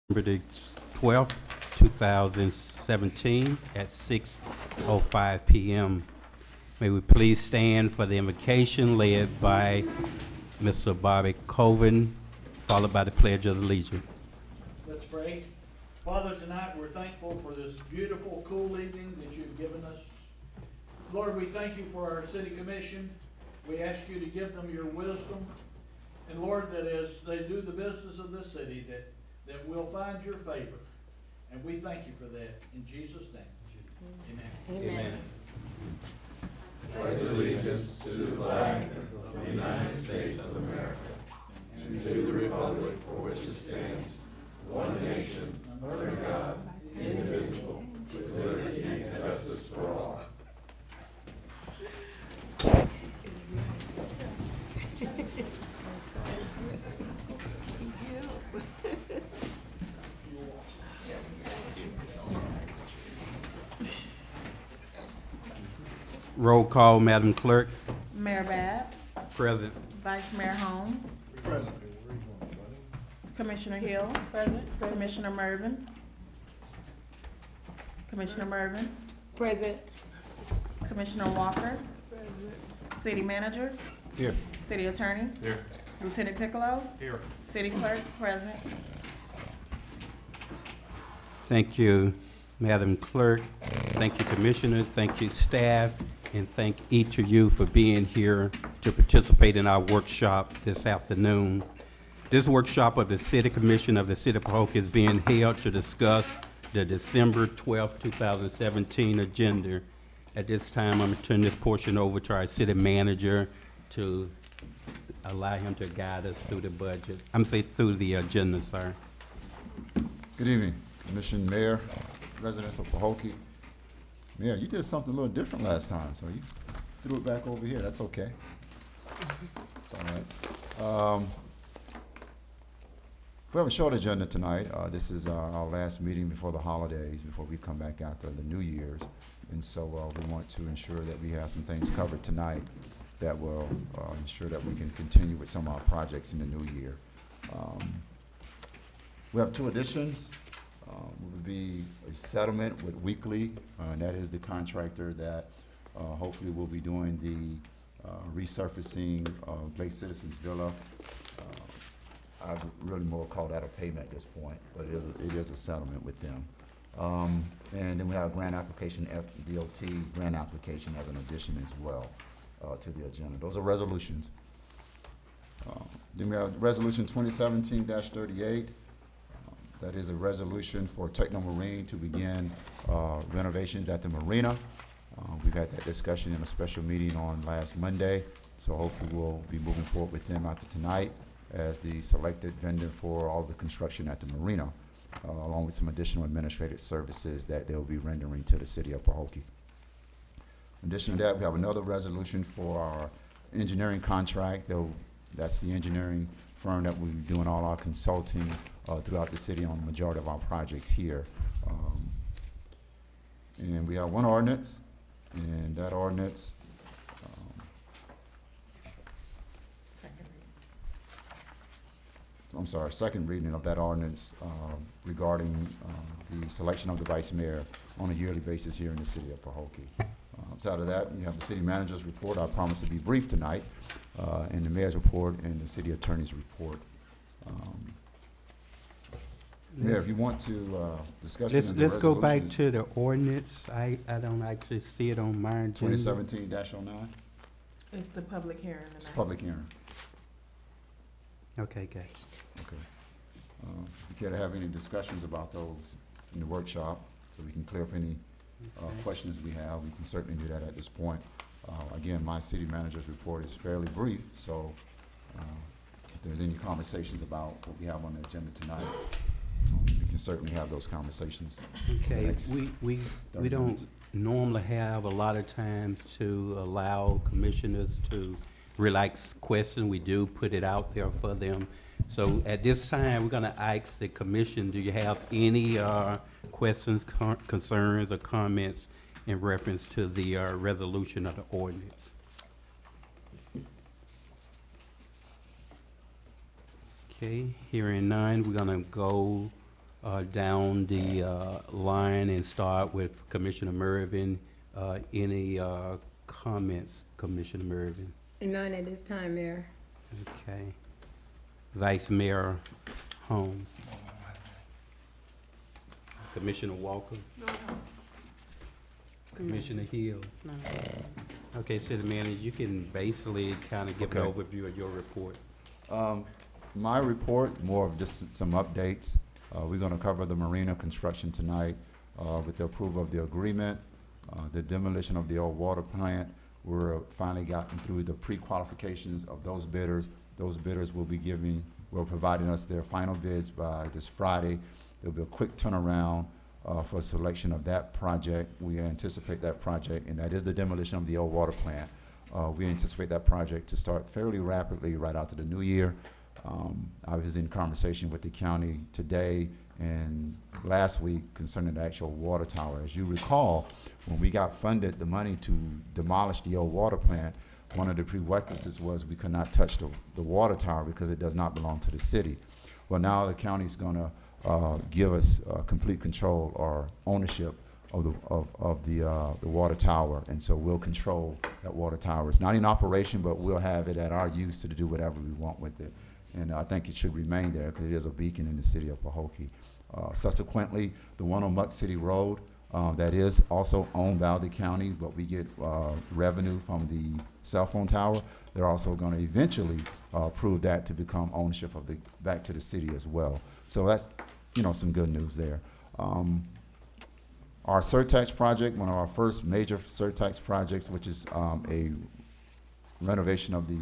December the 12th, 2017 at 6:05 p.m. May we please stand for the invocation led by Mr. Bobby Colvin, followed by the Pledge of Allegiance. Let's pray. Father, tonight we're thankful for this beautiful, cool evening that you've given us. Lord, we thank you for our city commission. We ask you to give them your wisdom. And Lord, that as they do the business of this city, that we'll find your favor. And we thank you for that. In Jesus' name, amen. Amen. Pledge allegiance to the flag of the United States of America and to the republic for which it stands, one nation, under God, indivisible, with liberty and justice for all. Roll call, Madam Clerk. Mayor Bab, Present. Vice Mayor Holmes, Present. Commissioner Hill, present. Commissioner Mervin, Present. Commissioner Walker, City Manager, Here. City Attorney, Here. Lieutenant Piccolo, Here. City Clerk, present. Thank you, Madam Clerk. Thank you, Commissioner. Thank you, staff. And thank each of you for being here to participate in our workshop this afternoon. This workshop of the City Commission of the City of Pahokee is being held to discuss the December 12th, 2017 agenda. At this time, I'm going to turn this portion over to our city manager to allow him to guide us through the budget. Through the agenda, sorry. Good evening, Commission, Mayor, residents of Pahokee. Mayor, you did something a little different last time, so you threw it back over here. That's okay. It's all right. We have a short agenda tonight. This is our last meeting before the holidays, before we come back after the New Year's. And so we want to ensure that we have some things covered tonight that will ensure that we can continue with some of our projects in the new year. We have two additions. Would be a settlement with Weekly, and that is the contractor that hopefully will be doing the resurfacing of Lake Citizens Villa. I would really more call that a payment at this point, but it is a settlement with them. And then we have a grant application, FDOT grant application as an addition as well to the agenda. Those are resolutions. Then we have Resolution 2017-38. That is a resolution for Techno Marine to begin renovations at the Marina. We've had that discussion in a special meeting on last Monday, so hopefully we'll be moving forward with them after tonight as the selected vendor for all the construction at the Marina, along with some additional administrative services that they'll be rendering to the city of Pahokee. In addition to that, we have another resolution for our engineering contract. That's the engineering firm that will be doing all our consulting throughout the city on the majority of our projects here. And we have one ordinance, and that ordinance second reading of that ordinance regarding the selection of the vice mayor on a yearly basis here in the city of Pahokee. Outside of that, you have the city manager's report. I promise to be brief tonight, and the mayor's report and the city attorney's report. Mayor, if you want to discuss it in the Let's go back resolutions. to the ordinance. I don't actually see it on my agenda. 2017-09. It's the public hearing tonight. It's a public hearing. Okay, guys. Okay. If you care to have any discussions about those in the workshop, so we can clear up any questions we have, we can certainly do that at this point. Again, my city manager's report is fairly brief, so if there's any conversations about what we have on the agenda tonight, we can certainly have those conversations. Okay, Next we 30 don't minutes. normally have a lot of times to allow commissioners to relax questions. We do put it out there for them. So at this time, we're gonna ask the commission, do you have any questions, concerns, or comments in reference to the resolution of the ordinance? Okay, hearing none, we're gonna go down the line and start with Commissioner Mervin. Any comments, Commissioner Mervin? None at this time, Mayor. Okay. Vice Mayor Holmes. Commissioner Walker. Commissioner Hill. Okay, City Manager, you can basically kind of give an Okay. overview of your report. My report, more of just some updates. We're gonna cover the Marina construction tonight with the approval of the agreement, the demolition of the old water plant. We're finally gotten through the pre-qualifications of those bidders. Those bidders will be providing us their final bids by this Friday. There'll be a quick turnaround for selection of that project. We anticipate that project, and that is the demolition of the old water plant. We anticipate that project to start fairly rapidly right after the new year. I was in conversation with the county today and last week concerning the actual water tower. As you recall, when we got funded the money to demolish the old water plant, one of the prerequisites was we could not touch the water tower because it does not belong to the city. Well, now the county's gonna give us complete control or ownership of the water tower, and so we'll control that water tower. It's not in operation, but we'll have it at our use to do whatever we want with it. And I think it should remain there because it is a beacon in the city of Pahokee. Subsequently, the one on Muck City Road, that is also owned by the county, but we get revenue from the cell phone tower. They're also going to eventually approve that to become ownership of back to the city as well. So that's, some good news there. Our surtax project, one of our first major surtax projects, which is a renovation of the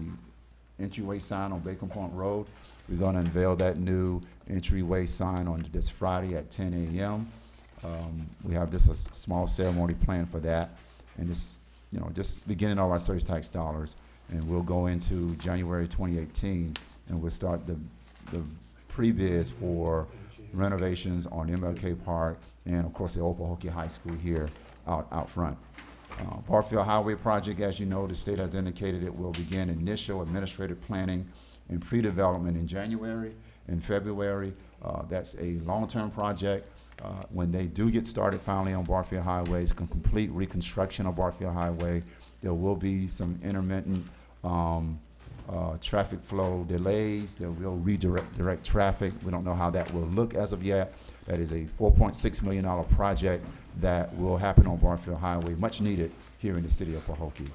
entryway sign on Bacon Point Road. We're going to unveil that new entryway sign on this Friday at 10 a.m. We have just a small ceremony planned for that, and it's, just beginning of our surtax dollars, and we'll go into January 2018, and we'll start the pre-bids for renovations on MLK Park and, of course, the Old Pahokee High School here out front. Barfield Highway project, as you know, the state has indicated it will begin initial administrative planning and pre-development in January and February. That's a long-term project. When they do get started finally on Barfield Highway, it's complete reconstruction of Barfield Highway. There will be some intermittent traffic flow delays. There will redirect traffic. We don't know how that will look as of yet. That is a $4.6 million project that will happen on Barfield Highway, much needed here in the city of Pahokee.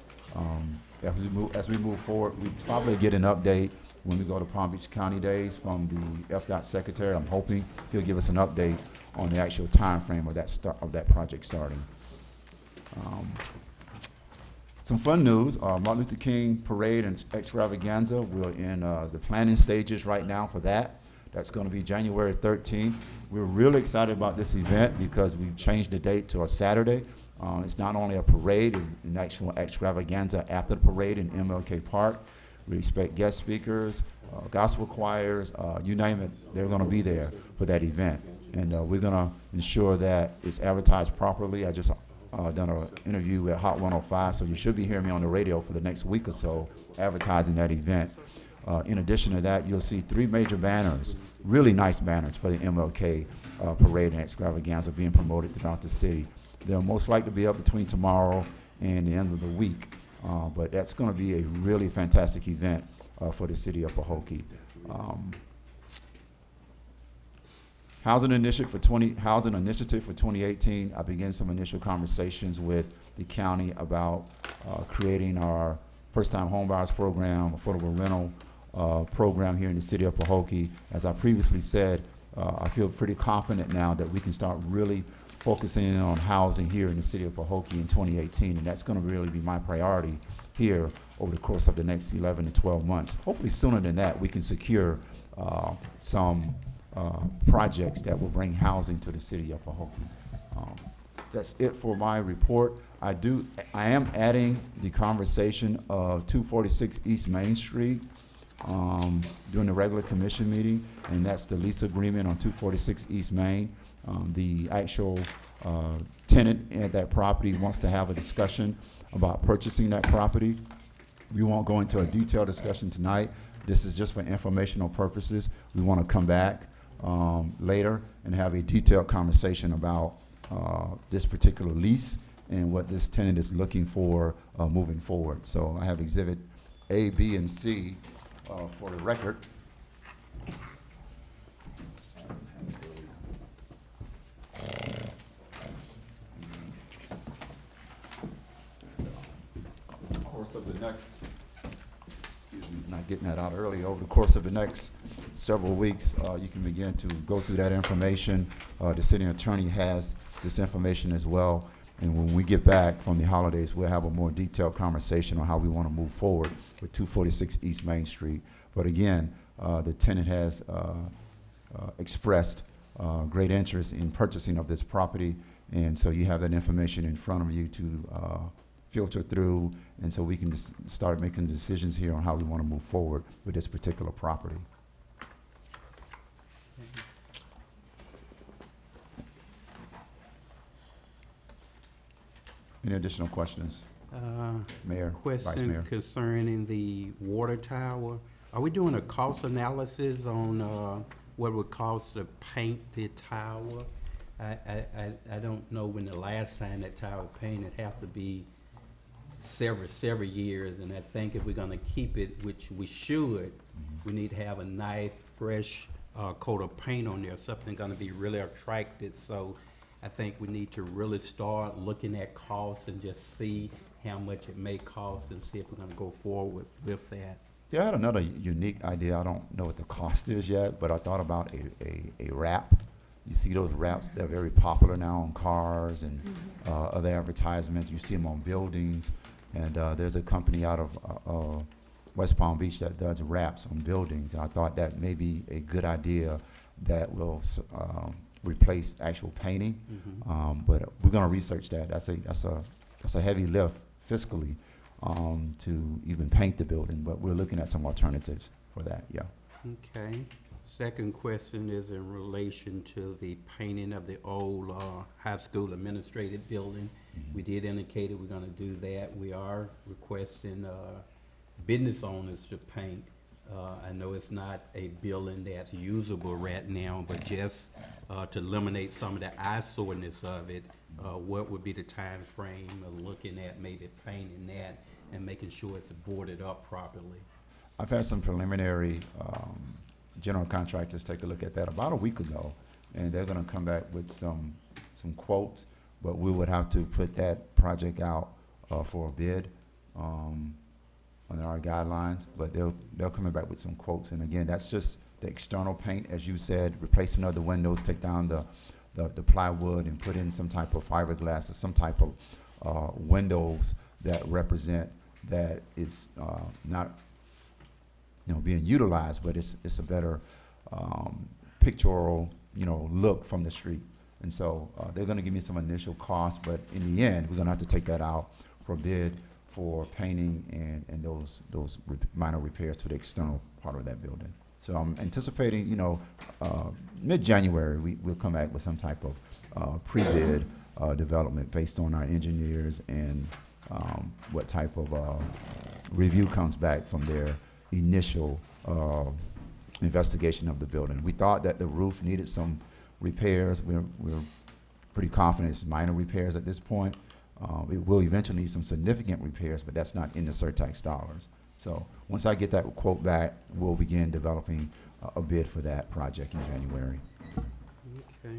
As we move forward, we probably get an update when we go to Palm Beach County Days from the FDOT secretary. I'm hoping he'll give us an update on the actual time frame of that project starting. Some fun news, Martin Luther King Parade and Extravaganza. We're in the planning stages right now for that. That's going to be January 13th. We're really excited about this event because we've changed the date to a Saturday. It's not only a parade, it's an actual extravaganza after the parade in MLK Park. We expect guest speakers, gospel choirs, you name it, they're going to be there for that event. And we're going to ensure that it's advertised properly. I just done an interview at Hot 105, so you should be hearing me on the radio for the next week or so advertising that event. In addition to that, you'll see 3 major banners, really nice banners for the MLK Parade and Extravaganza being promoted throughout the city. They'll most likely be up between tomorrow and the end of the week, but that's going to be a really fantastic event for the city of Pahokee. Housing initiative for 2018, I began some initial conversations with the county about creating our first-time homebuyers program, affordable rental program here in the city of Pahokee. As I previously said, I feel pretty confident now that we can start really focusing in on housing here in the city of Pahokee in 2018, and that's going to really be my priority here over the course of the next 11 to 12 months. Hopefully sooner than that, we can secure some projects that will bring housing to the city of Pahokee. That's it for my report. I am adding the conversation of 246 East Main Street during the regular commission meeting, and that's the lease agreement on 246 East Main. The actual tenant at that property wants to have a discussion about purchasing that property. We won't go into a detailed discussion tonight. This is just for informational purposes. We want to come back later and have a detailed conversation about this particular lease and what this tenant is looking for moving forward. So I have Exhibit A, B, and C for the record. Over the course of the next, excuse me, not getting that out early, over the course of the next several weeks, you can begin to go through that information. The city attorney has this information as well. And when we get back from the holidays, we'll have a more detailed conversation on how we want to move forward with 246 East Main Street. But again, the tenant has expressed great interest in purchasing of this property. And so you have that information in front of you to filter through. And so we can just start making decisions here on how we want to move forward with this particular property. Any additional questions? Mayor, Vice Question Mayor. concerning the water tower. Are we doing a cost analysis on what it would cost to paint the tower? I don't know when the last time that tower was painted. It'd have to be several years, and I think if we're gonna keep it, which we should, we need to have a nice, fresh coat of paint on there, something gonna be really attractive. So I think we need to really start looking at costs and just see how much it may cost and see if we're gonna go forward with that. Yeah, I had another unique idea. I don't know what the cost is yet, but I thought about a wrap. You see those wraps, they're very popular now on cars and other advertisements. You see them on buildings. And there's a company out of West Palm Beach that does wraps on buildings. And I thought that may be a good idea that will replace actual painting. But we're going to research that. That's a heavy lift fiscally to even paint the building. But we're looking at some alternatives for that. Yeah. Okay. Second question is in relation to the painting of the old high school administrative building. We did indicate that we're gonna do that. We are requesting business owners to paint. I know it's not a building that's usable right now, but just to eliminate some of the eyesoreness of it, what would be the time frame of looking at maybe painting that and making sure it's boarded up properly? I've had some preliminary general contractors take a look at that about a week ago, and they're going to come back with some quotes, but we would have to put that project out for a bid under our guidelines, but they're coming back with some quotes. And again, that's just the external paint, as you said, replacing other windows, take down the plywood and put in some type of fiberglass or some type of windows that represent that it's not being utilized, but it's a better pictorial, look from the street. And so they're going to give me some initial costs, but in the end, we're going to have to take that out for bid for painting and those minor repairs to the external part of that building. So I'm anticipating, mid-January, we'll come back with some type of pre-bid development based on our engineers and what type of review comes back from their initial investigation of the building. We thought that the roof needed some repairs. We're pretty confident it's minor repairs at this point. It will eventually need some significant repairs, but that's not in the surtax dollars. So once I get that quote back, we'll begin developing a bid for that project in January. Okay.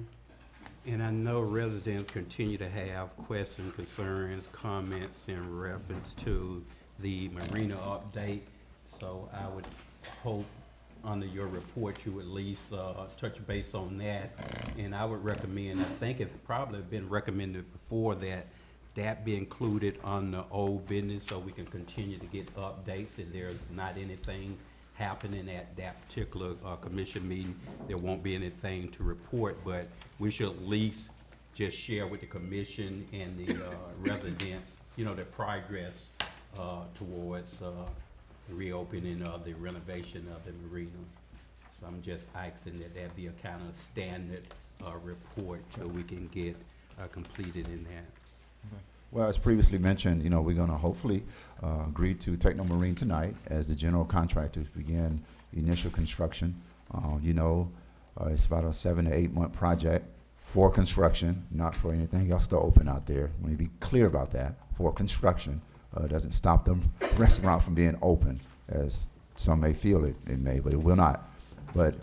And I know residents continue to have questions, concerns, comments in reference to the Marina update. So I would hope under your report you would at least touch base on that. And I would recommend, I think it's probably been recommended before, that be included on the old business so we can continue to get updates. If there's not anything happening at that particular commission meeting, there won't be anything to report, but we should at least just share with the commission and the residents, the progress towards reopening of the renovation of the marina. So I'm just asking that be a kind of standard report so we can get completed in that. Well, as previously mentioned, we're going to hopefully agree to Techno Marine tonight as the general contractors begin initial construction. It's about a 7 to 8 month project for construction, not for anything else to open out there. Let me be clear about that. For construction, doesn't stop the restaurant from being open, as some may feel it may, but it will not. But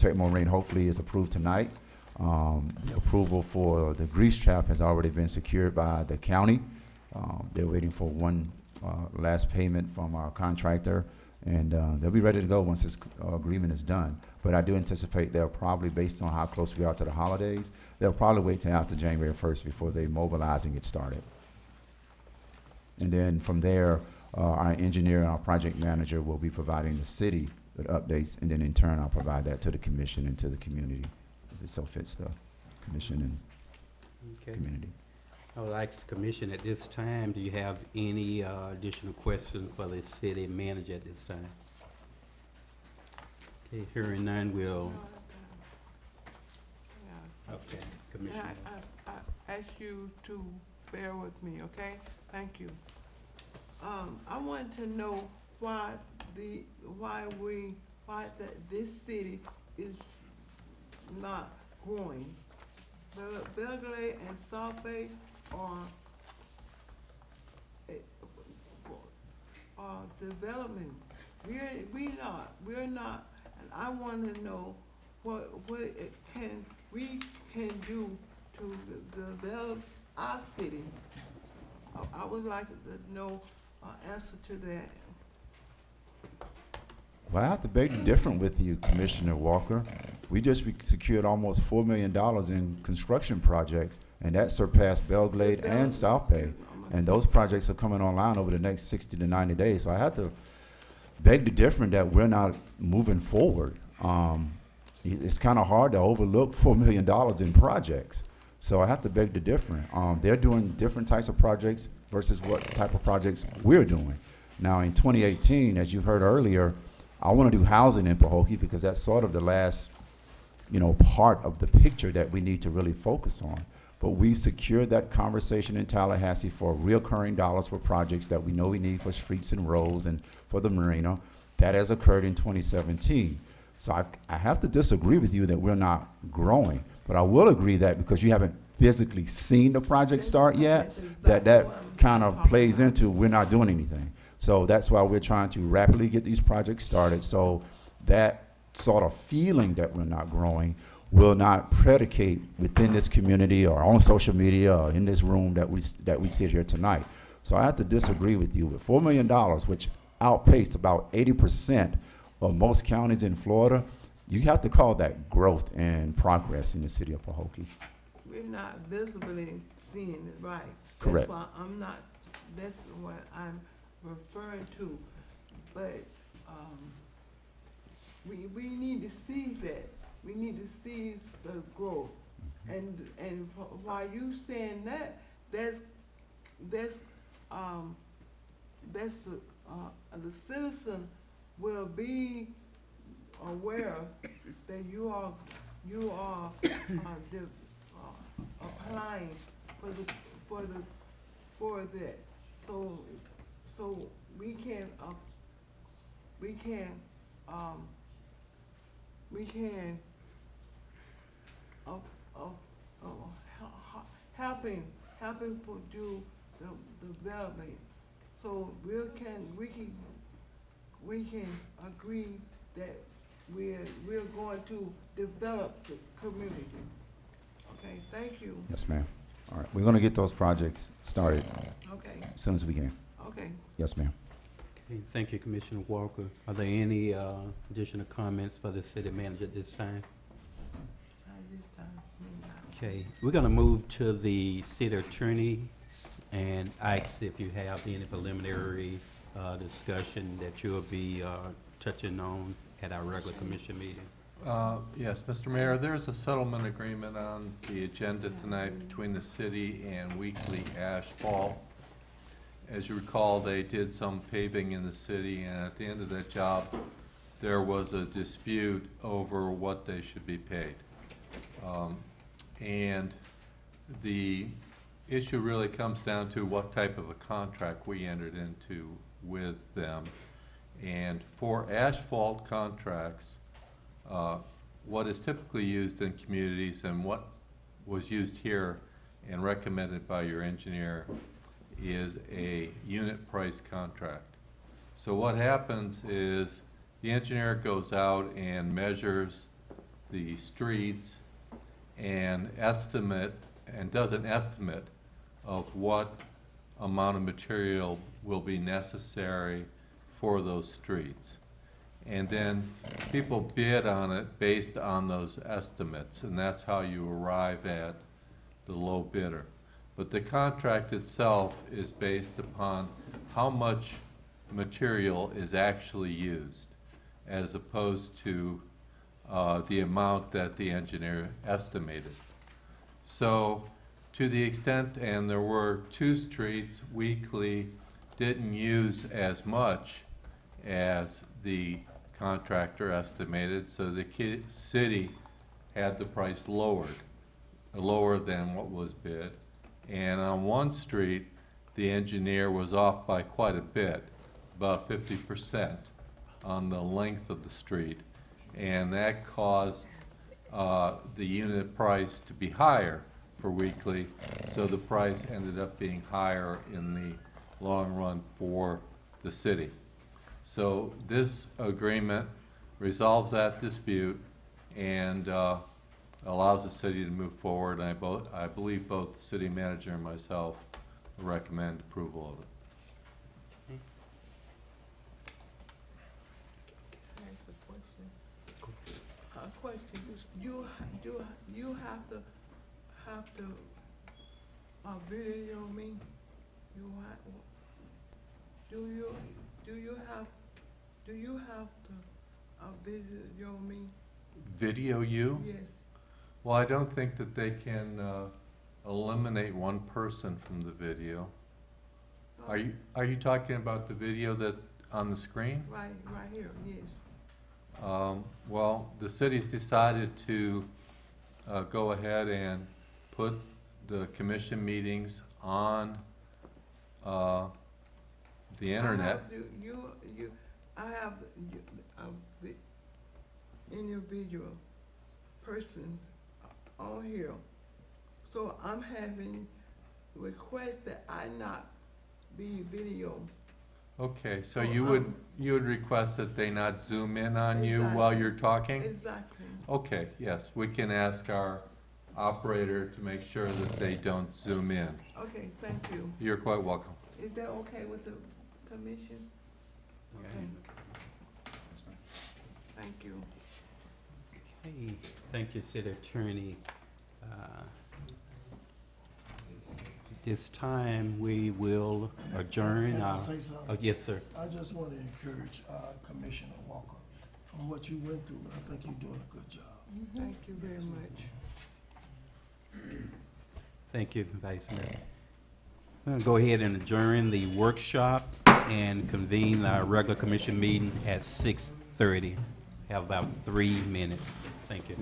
Marina hopefully is approved tonight. The approval for the grease trap has already been secured by the county. They're waiting for one last payment from our contractor, and they'll be ready to go once this agreement is done. But I do anticipate they'll probably, based on how close we are to the holidays, they'll probably wait till after January 1st before they mobilize and get started. And then from there, our engineer and our project manager will be providing the city with updates, and then in turn, I'll provide that to the commission and to the community, if it so fits the commission and Okay. community. I would like the commission at this time, do you have any additional questions for the city manager at this time? Okay, hearing none, we'll, Yes. okay, And Commissioner. I ask you to bear with me, okay? Thank you. I wanted to know why this city is not growing. Belgrade and South Bay are developing. We're not, and I want to know what we can do to develop our city. I would like to know answer to that. Well, I have to beg to differ with you, Commissioner Walker. We just secured almost $4 million in construction projects, and that surpassed Belglade and South Bay. And those projects are coming online over the next 60 to 90 days. So I have to beg to differ that we're not moving forward. It's kind of hard to overlook $4 million in projects. So I have to beg to differ. They're doing different types of projects versus what type of projects we're doing. Now, in 2018, as you've heard earlier, I want to do housing in Pahokee because that's sort of the last, part of the picture that we need to really focus on. But we secured that conversation in Tallahassee for recurring dollars for projects that we know we need for streets and roads and for the Marina. That has occurred in 2017. So I have to disagree with you that we're not growing. But I will agree that because you haven't physically seen the project start yet, that kind of plays into we're not doing anything. So that's why we're trying to rapidly get these projects started. So that sort of feeling that we're not growing will not predicate within this community or on social media or in this room that we sit here tonight. So I have to disagree with you. With $4 million, which outpaced about 80% of most counties in Florida, you have to call that growth and progress in the city of Pahokee. We're not visibly seeing it, right? Correct. That's what I'm referring to. But we need to see that. We need to see the growth. And while you saying that, the citizen will be aware that you are applying for that. So we can helping for do the development. So we can agree that we're going to develop the community. Okay, thank you. Yes, ma'am. All right, we're going to get those projects started Okay, as soon as we can. okay. Yes, ma'am. Okay, thank you, Commissioner Walker. Are there any additional comments for the city manager at this time? This time, Okay, we're gonna move to the city attorney and ask if you have any preliminary discussion that you'll be touching on at our regular commission meeting. Yes, Mr. Mayor, there's a settlement agreement on the agenda tonight between the city and Weekly Asphalt. As you recall, they did some paving in the city, and at the end of that job, there was a dispute over what they should be paid. And the issue really comes down to what type of a contract we entered into with them. And for asphalt contracts, what is typically used in communities and what was used here and recommended by your engineer is a unit price contract. So what happens is the engineer goes out and measures the streets and does an estimate of what amount of material will be necessary for those streets. And then people bid on it based on those estimates, and that's how you arrive at the low bidder. But the contract itself is based upon how much material is actually used, as opposed to the amount that the engineer estimated. So to the extent, and there were 2 streets, Weekly didn't use as much as the contractor estimated, so the city had the price lower than what was bid. And on 1 street, the engineer was off by quite a bit, about 50% on the length of the street. And that caused the unit price to be higher for Weekly, so the price ended up being higher in the long run for the city. So this agreement resolves that dispute and allows the city to move forward. And I believe both the city manager and myself recommend approval of it. Can I ask a question? A question, you have to video me? Do you have to video me? Video you? Yes. Well, I don't think that they can eliminate one person from the video. Are you talking about the video that on the screen? Right here, yes. Well, the city's decided to go ahead and put the commission meetings on the internet. I have the individual person on here. So I'm having request that I not be video. Okay, so So, you would request that they not zoom in on you while Exactly. you're talking? Exactly. Okay, yes, we can ask our operator to make sure that they don't zoom in. Okay, thank you. You're quite welcome. Is that okay with the commission? Okay. Thank you. Okay, thank you, City Attorney. This time, we will adjourn. Can I say something? Oh, yes, sir. I just want to encourage Commissioner Walker, from what you went through, I think you're doing a good job. Thank you very much. Thank you, Vice Mayor. I'm gonna go ahead and adjourn the workshop and convene our regular commission meeting at 6:30. Have about 3 minutes. Thank you.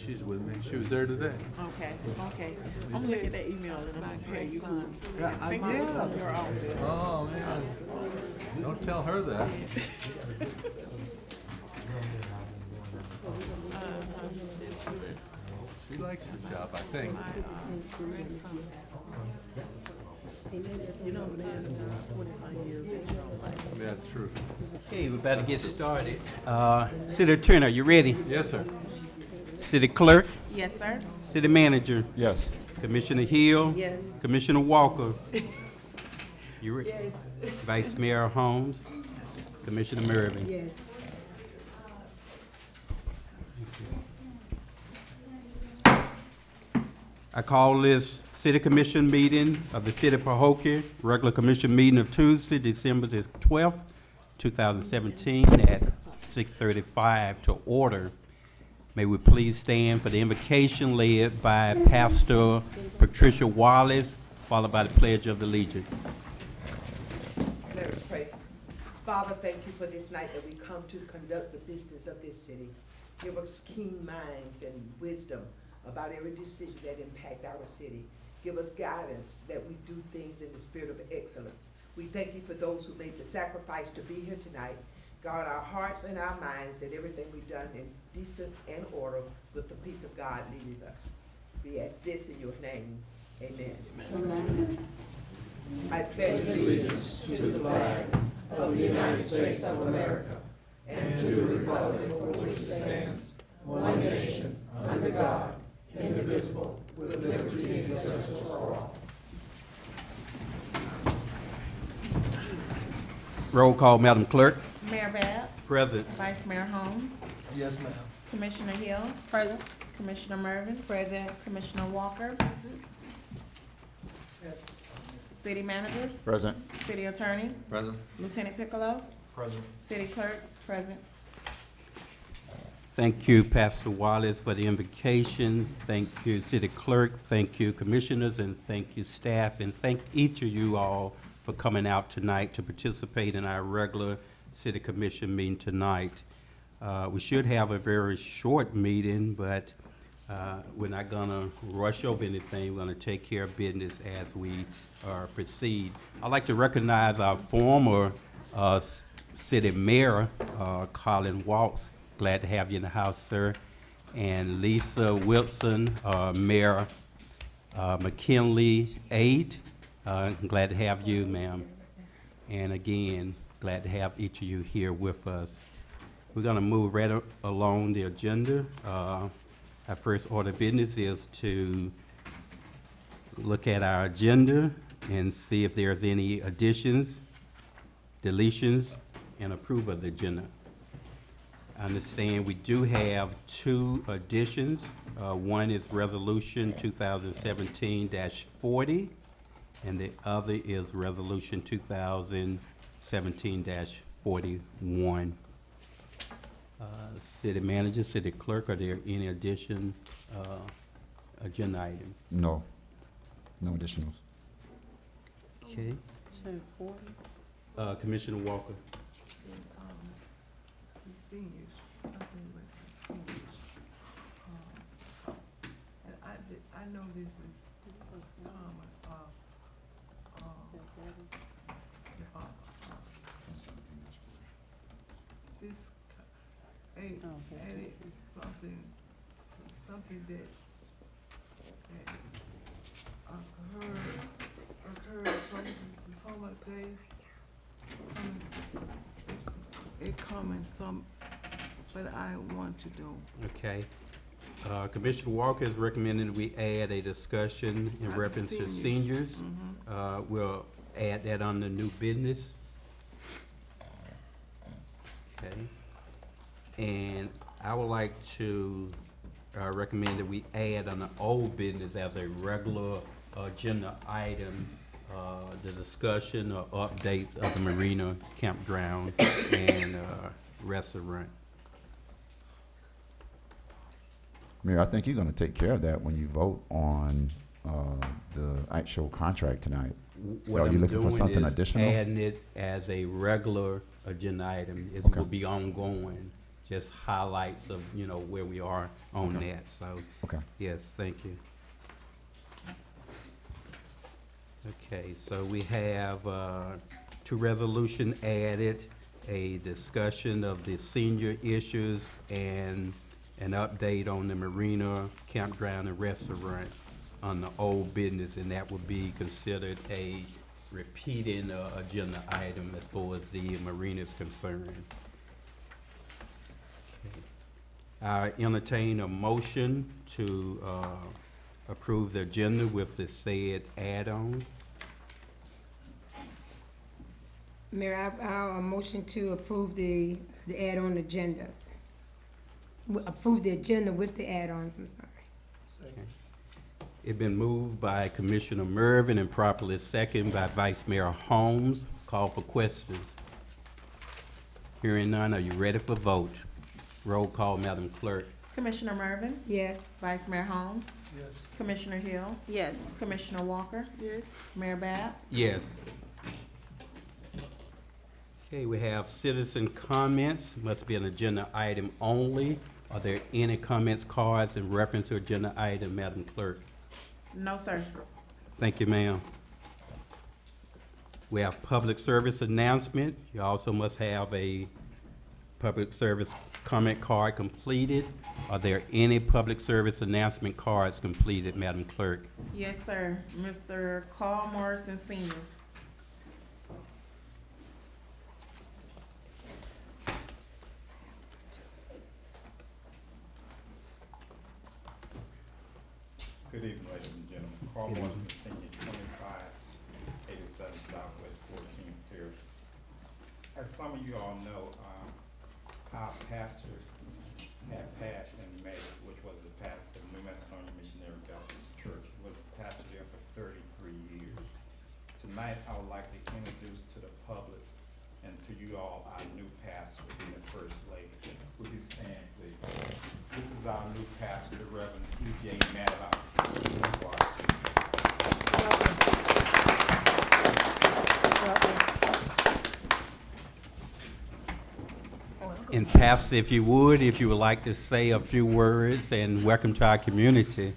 She's with me. She was there today. Okay, okay. I'm gonna look at that email and I'm gonna tell you who. Yeah, I think it was from your office. Oh, man. Don't tell her that. She likes her job, I think. You know, last job, 25 years. That's true. Okay, we better get started. City Attorney, are you ready? Yes, sir. City Clerk, Yes, sir. City Manager, Yes. Commissioner Hill. Yes. Commissioner Walker. You re- Vice Mayor Holmes. Commissioner Mervin. Yes. I call this City Commission meeting of the City of Pahokee, regular commission meeting of Tuesday, December the 12th, 2017 at 6:35 to order. May we please stand for the invocation led by Pastor Patricia Wallace, followed by the Pledge of Allegiance. Let us pray. Father, thank you for this night that we come to conduct the business of this city. Give us keen minds and wisdom about every decision that impact our city. Give us guidance that we do things in the spirit of excellence. We thank you for those who made the sacrifice to be here tonight. Guard our hearts and our minds that everything we've done in decent and order with the peace of God leading us. We ask this in your name. Amen. Amen. I pledge allegiance to the flag of the United States of America and to the republic for which it stands, one nation, under God, indivisible, with liberty and justice for all. Roll call, Madam Clerk. Mayor Bab, Present. Vice Mayor Holmes, Yes, ma'am. Commissioner Hill. Present. Commissioner Mervin. Present. Commissioner Walker. City Manager, Present. City Attorney, Present. Lieutenant Piccolo, Present. City Clerk, present. Thank you, Pastor Wallace, for the invocation. Thank you, City Clerk. Thank you, Commissioners, and thank you, staff. And thank each of you all for coming out tonight to participate in our regular City Commission meeting tonight. We should have a very short meeting, but we're not gonna rush over anything. We're gonna take care of business as we proceed. I'd like to recognize our former city mayor, Colin Waltz. Glad to have you in the house, sir. And Lisa Wilson, Mayor McKinley Aide. Glad to have you, ma'am. And again, glad to have each of you here with us. We're gonna move right along the agenda. Our first order of business is to look at our agenda and see if there's any additions, deletions, and approve of the agenda. I understand we do have two additions. One is Resolution 2017-40, and the other is Resolution 2017-41. City Manager, City Clerk, are there any addition agenda items? No. No additionals. Okay. Commissioner Walker. Seniors, something with the seniors. And I know this is common, this, and it's something that occurred from the former day, it coming some, but I want to do. Okay. Commissioner Walker is recommending that we add a discussion in About reference to seniors. seniors. We'll add that on the new business. Okay. And I would like to recommend that we add on the old business as a regular agenda item, the discussion or update of the Marina campground and restaurant. Mayor, I think you're gonna take care of that when you vote on the actual contract tonight. What Are you I'm looking for doing something is additional? adding it as a regular agenda item. It Okay. will be ongoing, just highlights of, you know, where we are on Okay. that, so, Okay. yes, thank you. Okay, so we have, two resolution added, a discussion of the senior issues and an update on the Marina campground and restaurant on the old business, and that would be considered a repeating, agenda item as far as the Marina is concerned. I entertain a motion to, approve the agenda with the said add-ons. Mayor, I'll motion to approve the add-on agendas. Approve the agenda with the add-ons, I'm sorry. It's been moved by Commissioner Mervin and properly seconded by Vice Mayor Holmes. Call for questions. Hearing none, are you ready for vote? Roll call, Madam Clerk. Commissioner Mervin, Yes. Vice Mayor Holmes, Yes. Commissioner Hill, Yes. Commissioner Walker, Yes. Mayor Bab. Yes. Okay, we have citizen comments. Must be an agenda item only. Are there any comments, cards in reference to agenda item, Madam Clerk? No, sir. Thank you, ma'am. We have public service announcement. You also must have a public service comment card completed. Are there any public service announcement cards completed, Madam Clerk? Yes, sir. Mr. Carl Morrison Senior. Good evening, ladies and gentlemen. Carl Morrison, Senior, 2587 Southwest 14th Pier. As some of you all know, our pastors had passed in May, which was the pastor of New Macedonia Missionary Baptist Church. He was a pastor there for 33 years. Tonight, I would like to introduce to the public and to you all our new pastor, being the First Lady. Would you stand, please? This is our new pastor, the Reverend E.J. Maddox. And Pastor, if you would like to say a few words and welcome to our community.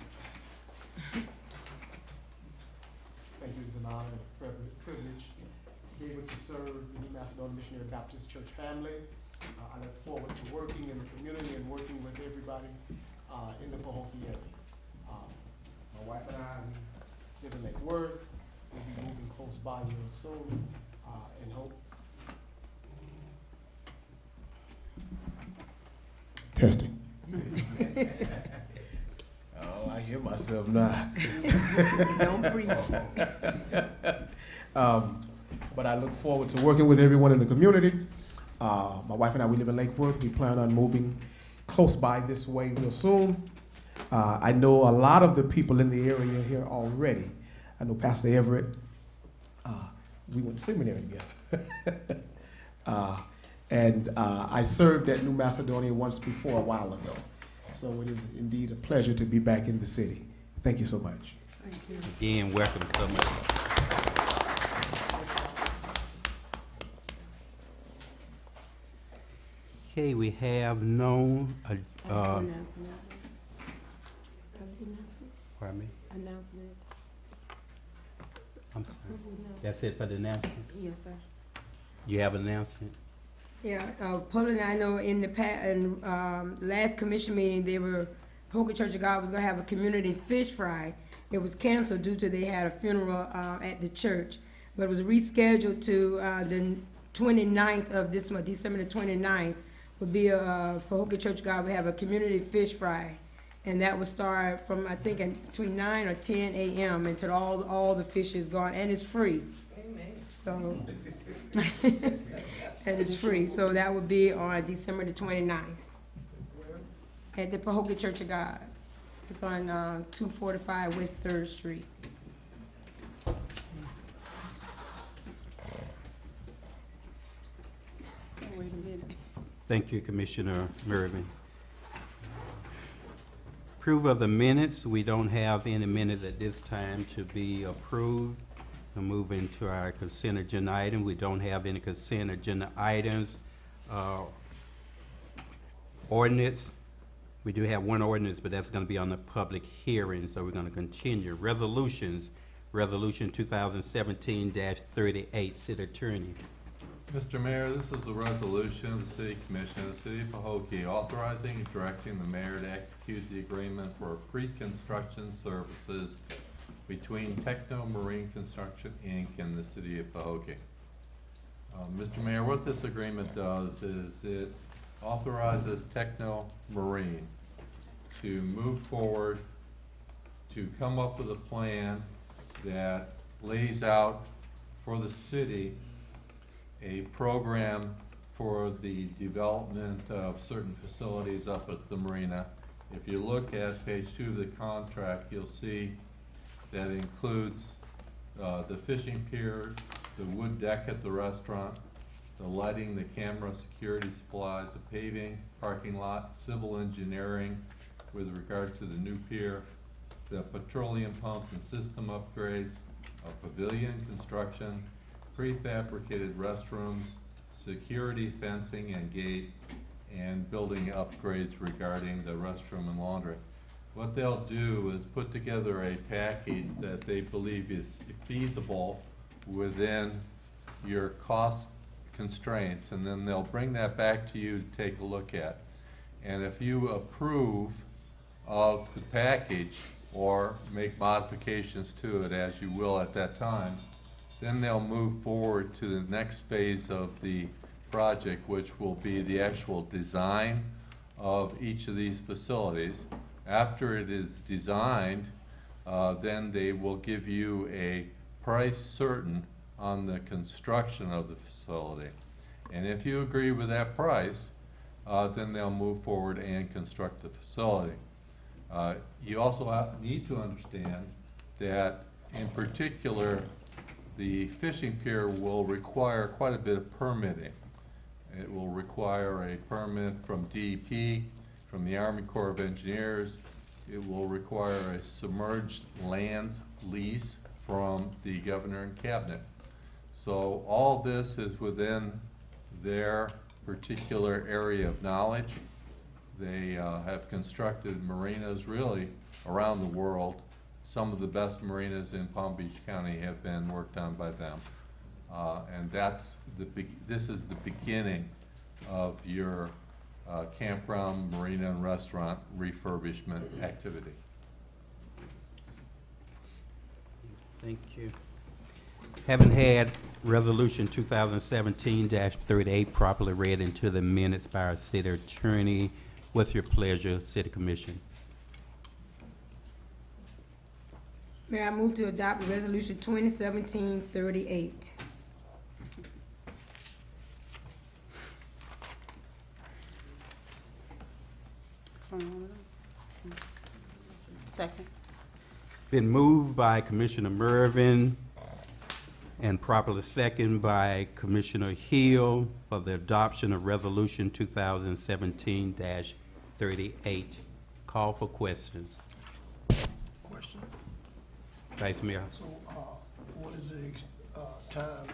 Thank you. It's an honor and a privilege to be able to serve the New Macedonia Missionary Baptist Church family. I look forward to working in the community and working with everybody in the Pahokee area. My wife and I, we live in Lake Worth. We'll be moving close by real soon, and hope. Testing. Oh, I hear myself now. Don't preach. But I look forward to working with everyone in the community. My wife and I, we live in Lake Worth. We plan on moving close by this way real soon. I know a lot of the people in the area here already. I know Pastor Everett. We went to seminary together. And I served at New Macedonia once before a while ago. So it is indeed a pleasure to be back in the city. Thank you so much. Thank you. Again, welcome so much. Okay, we have no, pardon me? Announcement. I'm sorry. That's it for the announcement? Yes, sir. You have an announcement? Yeah, Poland, I know in the last commission meeting, Pahokee Church of God was gonna have a community fish fry. It was canceled due to they had a funeral at the church, but it was rescheduled to the 29th of this month, December the 29th, would be Pahokee Church of God would have a community fish fry. And that would start from, I think, between 9 or 10 a.m. until all the fish is gone, and it's free. Amen. So, and it's free. So that would be on December the 29th at the Pahokee Church of God. It's on 245 West 3rd Street. Wait a minute. Thank you, Commissioner Mervin. Approval of the minutes. We don't have any minutes at this time to be approved. We'll move into our consent agenda item. We don't have any consent agenda items. Ordinance, we do have one ordinance, but that's gonna be on the public hearing, so we're gonna continue. Resolutions, Resolution 2017-38, City Attorney. Mr. Mayor, this is a resolution of the City Commission of the City of Pahokee authorizing and directing the mayor to execute the agreement for pre-construction services between Techno Marine Construction, Inc. and the City of Pahokee. Mr. Mayor, what this agreement does is it authorizes Techno Marine to move forward to come up with a plan that lays out for the city a program for the development of certain facilities up at the Marina. If you look at page 2 of the contract, you'll see that includes the fishing pier, the wood deck at the restaurant, the lighting, the camera, security supplies, the paving, parking lot, civil engineering with regard to the new pier, the petroleum pump and system upgrades, a pavilion construction, prefabricated restrooms, security fencing and gate, and building upgrades regarding the restroom and laundry. What they'll do is put together a package that they believe is feasible within your cost constraints, and then they'll bring that back to you to take a look at. And if you approve of the package or make modifications to it, as you will at that time, then they'll move forward to the next phase of the project, which will be the actual design of each of these facilities. After it is designed, then they will give you a price certain on the construction of the facility. And if you agree with that price, then they'll move forward and construct the facility. You also need to understand that, in particular, the fishing pier will require quite a bit of permitting. It will require a permit from DEP, from the Army Corps of Engineers. It will require a submerged land lease from the governor and cabinet. So all this is within their particular area of knowledge. They have constructed marinas really around the world. Some of the best marinas in Palm Beach County have been worked on by them. And this is the beginning of your campground, marina, and restaurant refurbishment activity. Thank you. Having had Resolution 2017-38 properly read into the minutes by our city attorney, what's your pleasure, City Commission? Mayor, I move to adopt Resolution 2017-38. Second. Been moved by Commissioner Mervin and properly second by Commissioner Hill for the adoption of Resolution 2017-38. Call for questions. Question. Vice Mayor. So, what is the, time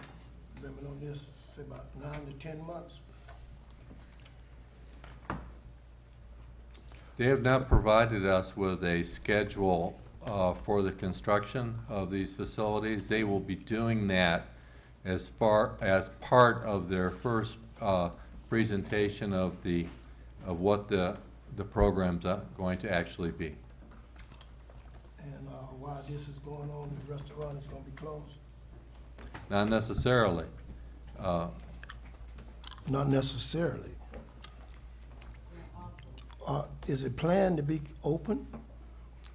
limit on this? Say about 9 to 10 months? They have not provided us with a schedule for the construction of these facilities. They will be doing that as part of their first presentation of what the program's going to actually be. And while this is going on, the restaurant is going to be closed? Not necessarily. Not necessarily. Is it planned to be open?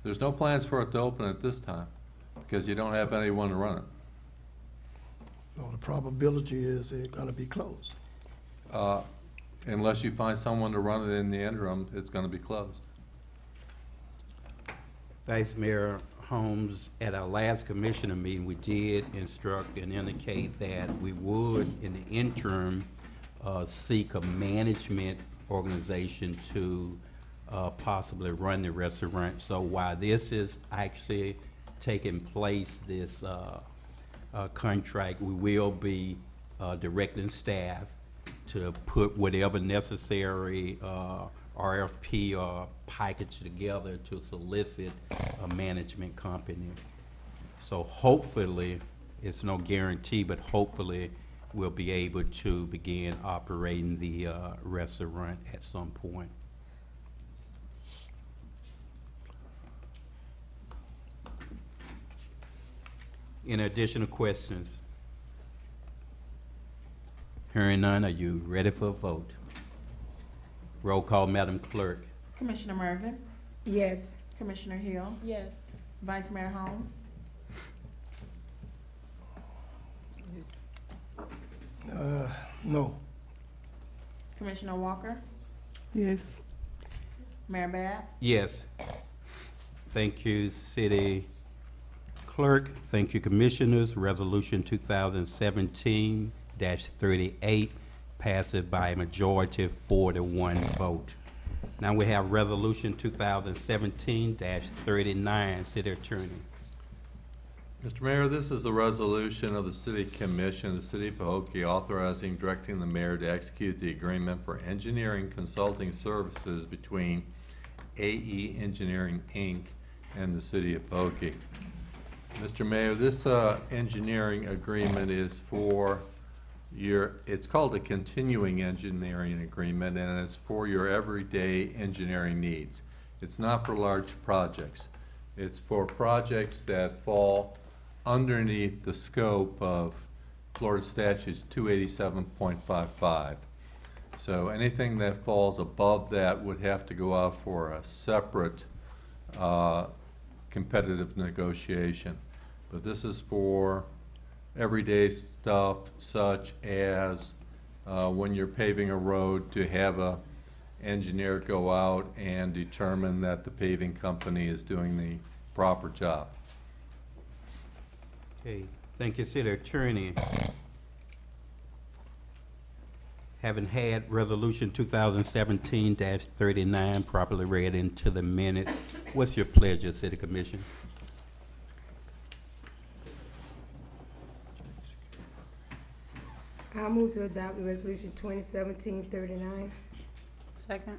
There's no plans for it to open at this time because you don't have anyone to run it. So the probability is it's going to be closed. Unless you find someone to run it in the interim, it's going to be closed. Vice Mayor Holmes, at our last commissioner meeting, we did instruct and indicate that we would, in the interim, seek a management organization to possibly run the restaurant. So while this is actually taking place, this contract, we will be directing staff to put whatever necessary RFP package together to solicit a management company. So hopefully, it's no guarantee, but hopefully we'll be able to begin operating the restaurant at some point. Any additional questions? Hearing none, are you ready for a vote? Roll call, Madam Clerk. Commissioner Mervin, Yes. Commissioner Hill, Yes. Vice Mayor Holmes, No. Commissioner Walker, Yes. Mayor Bab. Yes. Thank you, City Clerk. Thank you, Commissioners. Resolution 2017-38 passes by a majority of 4-1 vote. Now we have Resolution 2017-39. City Attorney. Mr. Mayor, this is a resolution of the City Commission of the City of Pahokee authorizing, directing the mayor to execute the agreement for engineering consulting services between AE Engineering, Inc. and the City of Pahokee. Mr. Mayor, this engineering agreement is for it's called a continuing engineering agreement, and it's for your everyday engineering needs. It's not for large projects. It's for projects that fall underneath the scope of Florida Statutes 287.55. So anything that falls above that would have to go out for a separate competitive negotiation. But this is for everyday stuff such as when you're paving a road, to have a engineer go out and determine that the paving company is doing the proper job. Okay, thank you, City Attorney. Having had Resolution 2017-39 properly read into the minutes, what's your pleasure, City Commission? I move to adopt Resolution 2017-39. Second.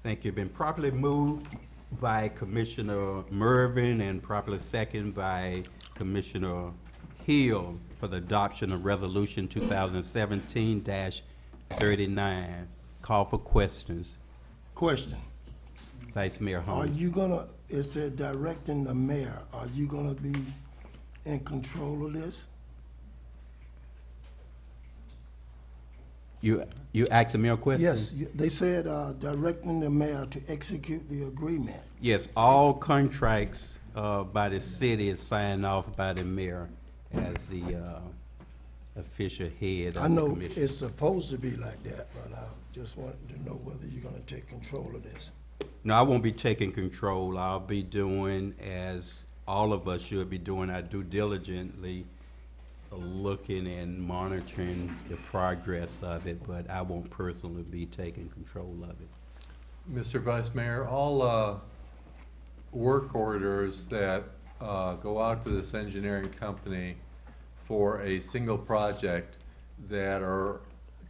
Thank you. Been properly moved by Commissioner Mervin and properly seconded by Commissioner Hill for the adoption of Resolution 2017-39. Call for questions. Question. Vice Mayor Are Holmes. you gonna, it said directing the mayor, are you gonna be in control of this? You asking me a question? Yes, they said, directing the mayor to execute the agreement. Yes, all contracts by the city is signed off by the mayor as the official head of I the know commission. it's supposed to be like that, but I just wanted to know whether you're gonna take control of this. No, I won't be taking control. I'll be doing, as all of us should be doing, our due diligently, looking and monitoring the progress of it, but I won't personally be taking control of it. Mr. Vice Mayor, all work orders that go out to this engineering company for a single project that are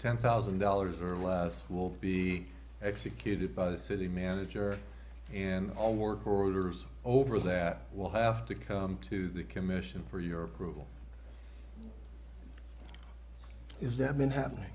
$10,000 or less will be executed by the city manager, and all work orders over that will have to come to the commission for your approval. Has that been happening?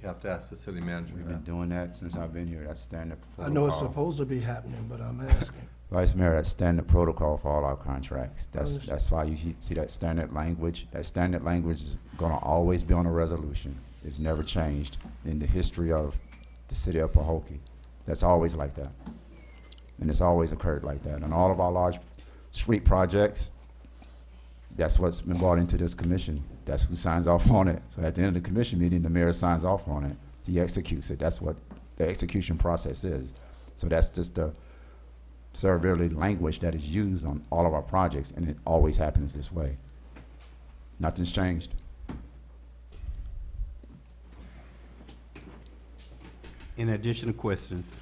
You have to ask the city manager We've that. been doing that since I've been here. That's standard I know it's protocol. supposed to be happening, but I'm asking. Vice Mayor, that's standard protocol for all our contracts. Understood. That's why you see that standard language. That standard language is gonna always be on a resolution. It's never changed in the history of the city of Pahokee. That's always like that. And it's always occurred like that. And all of our large street projects, that's what's been brought into this commission. That's who signs off on it. So at the end of the commission meeting, the mayor signs off on it. He executes it. That's what the execution process is. So that's just the servilely language that is used on all of our projects, and it always happens this way. Nothing's changed. Any additional questions?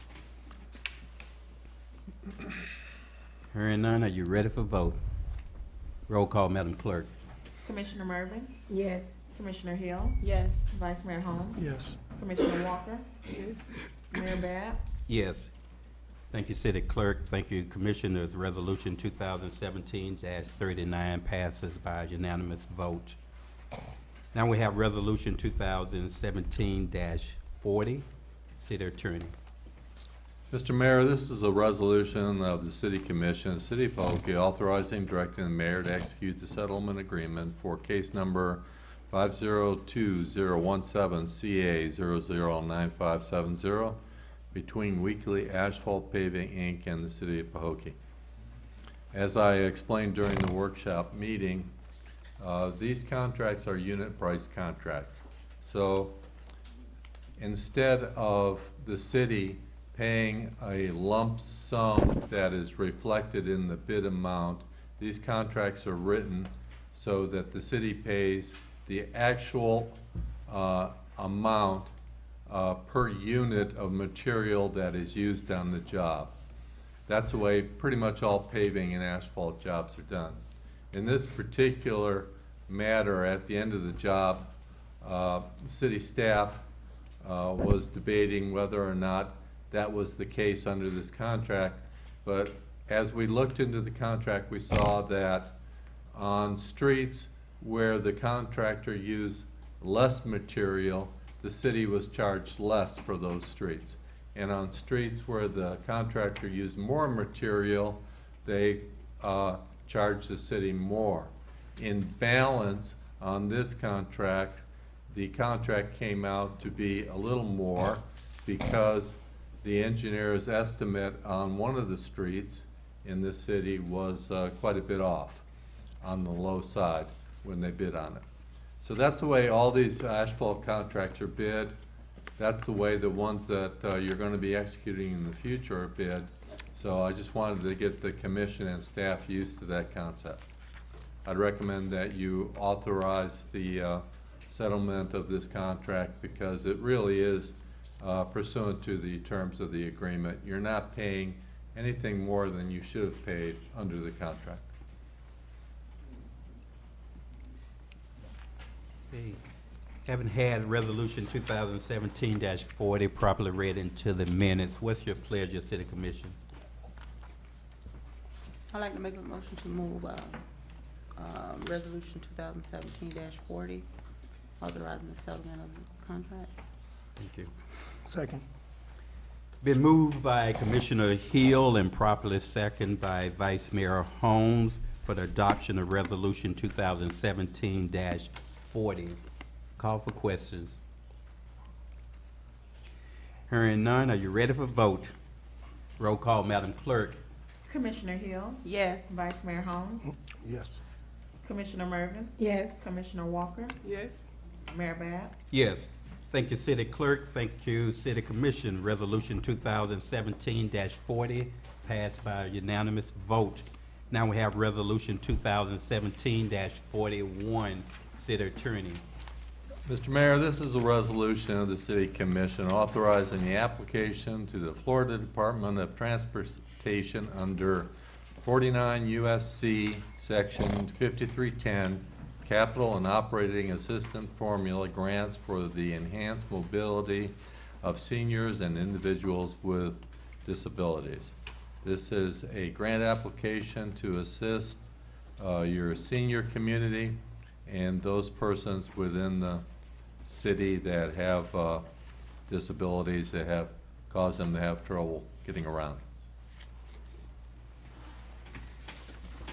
Hearing none, are you ready for vote? Roll call, Madam Clerk. Commissioner Mervin, Yes. Commissioner Hill, Yes. Vice Mayor Holmes, Yes. Commissioner Walker, Yes. Mayor Bab. Yes. Thank you, City Clerk. Thank you, Commissioners. Resolution 2017-39 passes by unanimous vote. Now we have Resolution 2017-40. City Attorney. Mr. Mayor, this is a resolution of the City Commission, the City of Pahokee, authorizing and directing the mayor to execute the settlement agreement for case number 502-017-CA-009570 between Weekly Asphalt Paving, Inc. and the City of Pahokee. As I explained during the workshop meeting, these contracts are unit price contracts. So instead of the city paying a lump sum that is reflected in the bid amount, these contracts are written so that the city pays the actual amount per unit of material that is used on the job. That's the way pretty much all paving and asphalt jobs are done. In this particular matter, at the end of the job, city staff was debating whether or not that was the case under this contract, but as we looked into the contract, we saw that on streets where the contractor used less material, the city was charged less for those streets. And on streets where the contractor used more material, they charged the city more. In balance, on this contract, the contract came out to be a little more because the engineer's estimate on one of the streets in this city was quite a bit off on the low side when they bid on it. So that's the way all these asphalt contracts are bid. That's the way the ones that you're going to be executing in the future are bid. So I just wanted to get the commission and staff used to that concept. I'd recommend that you authorize the settlement of this contract because it really is pursuant to the terms of the agreement. You're not paying anything more than you should have paid under the contract. Okay. Haven't had Resolution 2017-40 properly read into the minutes. What's your pleasure, City Commission? I'd like to make a motion to move Resolution 2017-40, authorizing the settlement of the contract. Thank you. Second. Been moved by Commissioner Hill and properly second by Vice Mayor Holmes for the adoption of Resolution 2017-40. Call for questions. Hearing none, are you ready for vote? Roll call, Madam Clerk. Commissioner Hill, Yes. Vice Mayor Holmes, Yes. Commissioner Mervin, Yes. Commissioner Walker, Yes. Mayor Bab. Yes. Thank you, City Clerk. Thank you, City Commission. Resolution 2017-40 passed by a unanimous vote. Now we have Resolution 2017-41. City Attorney. Mr. Mayor, this is a resolution of the City Commission authorizing the application to the Florida Department of Transportation under 49 U.S.C. Section 5310, Capital and Operating Assistance Formula grants for the enhanced mobility of seniors and individuals with disabilities. This is a grant application to assist your senior community and those persons within the city that have disabilities that have caused them to have trouble getting around.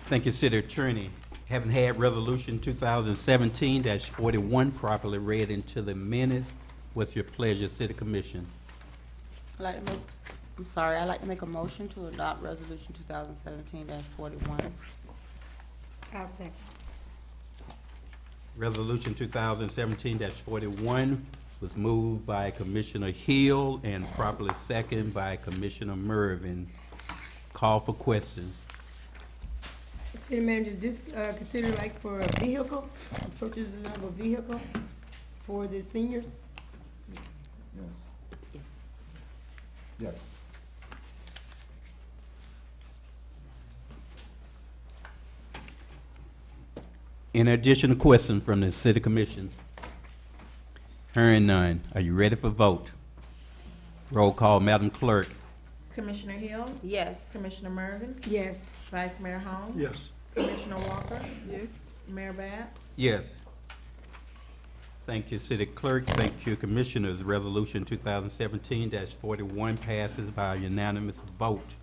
Thank you, City Attorney. Haven't had Resolution 2017-41 properly read into the minutes. What's your pleasure, City Commission? I'd like to make a motion to adopt Resolution 2017-41. I'll second. Resolution 2017-41 was moved by Commissioner Hill and properly seconded by Commissioner Mervin. Call for questions. City Manager, this consider like for a vehicle, purchasing of a vehicle for the seniors? Yes. Yes. In addition, a question from the City Commission. Hearing none. Are you ready for vote? Roll call, Madam Clerk. Commissioner Hill, Yes. Commissioner Mervin, Yes. Vice Mayor Holmes. Yes. Commissioner Walker, Yes. Mayor Bab. Yes. Thank you, City Clerk. Thank you, Commissioners. Resolution 2017-41 passes by a unanimous vote.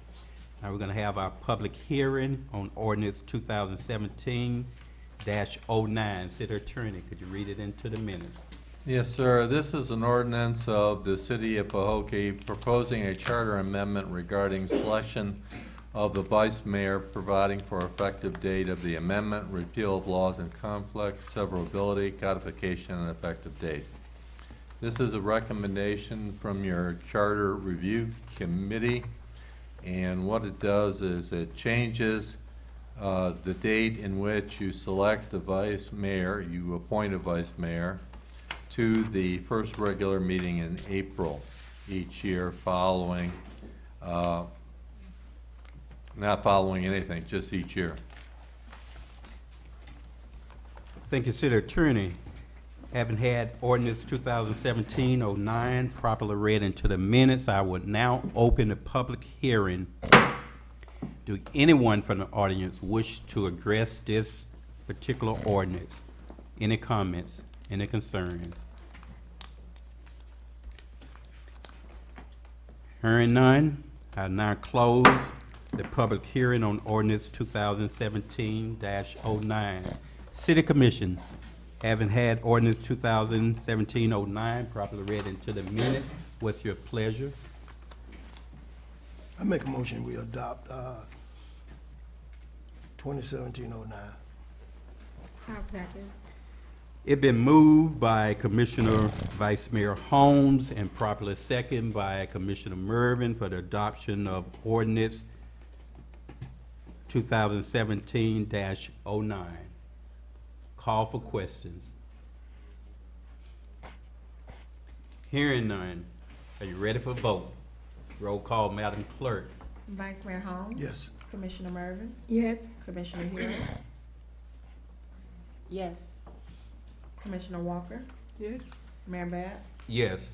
Now we're going to have our public hearing on ordinance 2017-09. City Attorney, could you read it into the minutes? Yes, sir. This is an ordinance of the City of Pahokee proposing a charter amendment regarding selection of the vice mayor, providing for effective date of the amendment, repeal of laws in conflict, severability, codification, and effective date. This is a recommendation from your Charter Review Committee, and what it does is it changes the date in which you select the vice mayor, you appoint a vice mayor, to the first regular meeting in April each year following, not following anything, just each year. Thank you, City Attorney. Having had ordinance 2017-09 properly read into the minutes, I would now open the public hearing. Do anyone from the audience wish to address this particular ordinance? Any comments? Any concerns? Hearing none, I now close the public hearing on ordinance 2017-09. City Commission, having had ordinance 2017-09 properly read into the minutes, what's your pleasure? I make a motion we adopt 2017-09. I'll second. It been moved by Commissioner Vice Mayor Holmes and properly second by Commissioner Mervin for the adoption of ordinance 2017-09. Call for questions. Hearing none. Are you ready for vote? Roll call, Madam Clerk. Vice Mayor Holmes. Yes. Commissioner Mervin, Yes. Commissioner Hill, Yes. Commissioner Walker, Yes. Mayor Bab. Yes.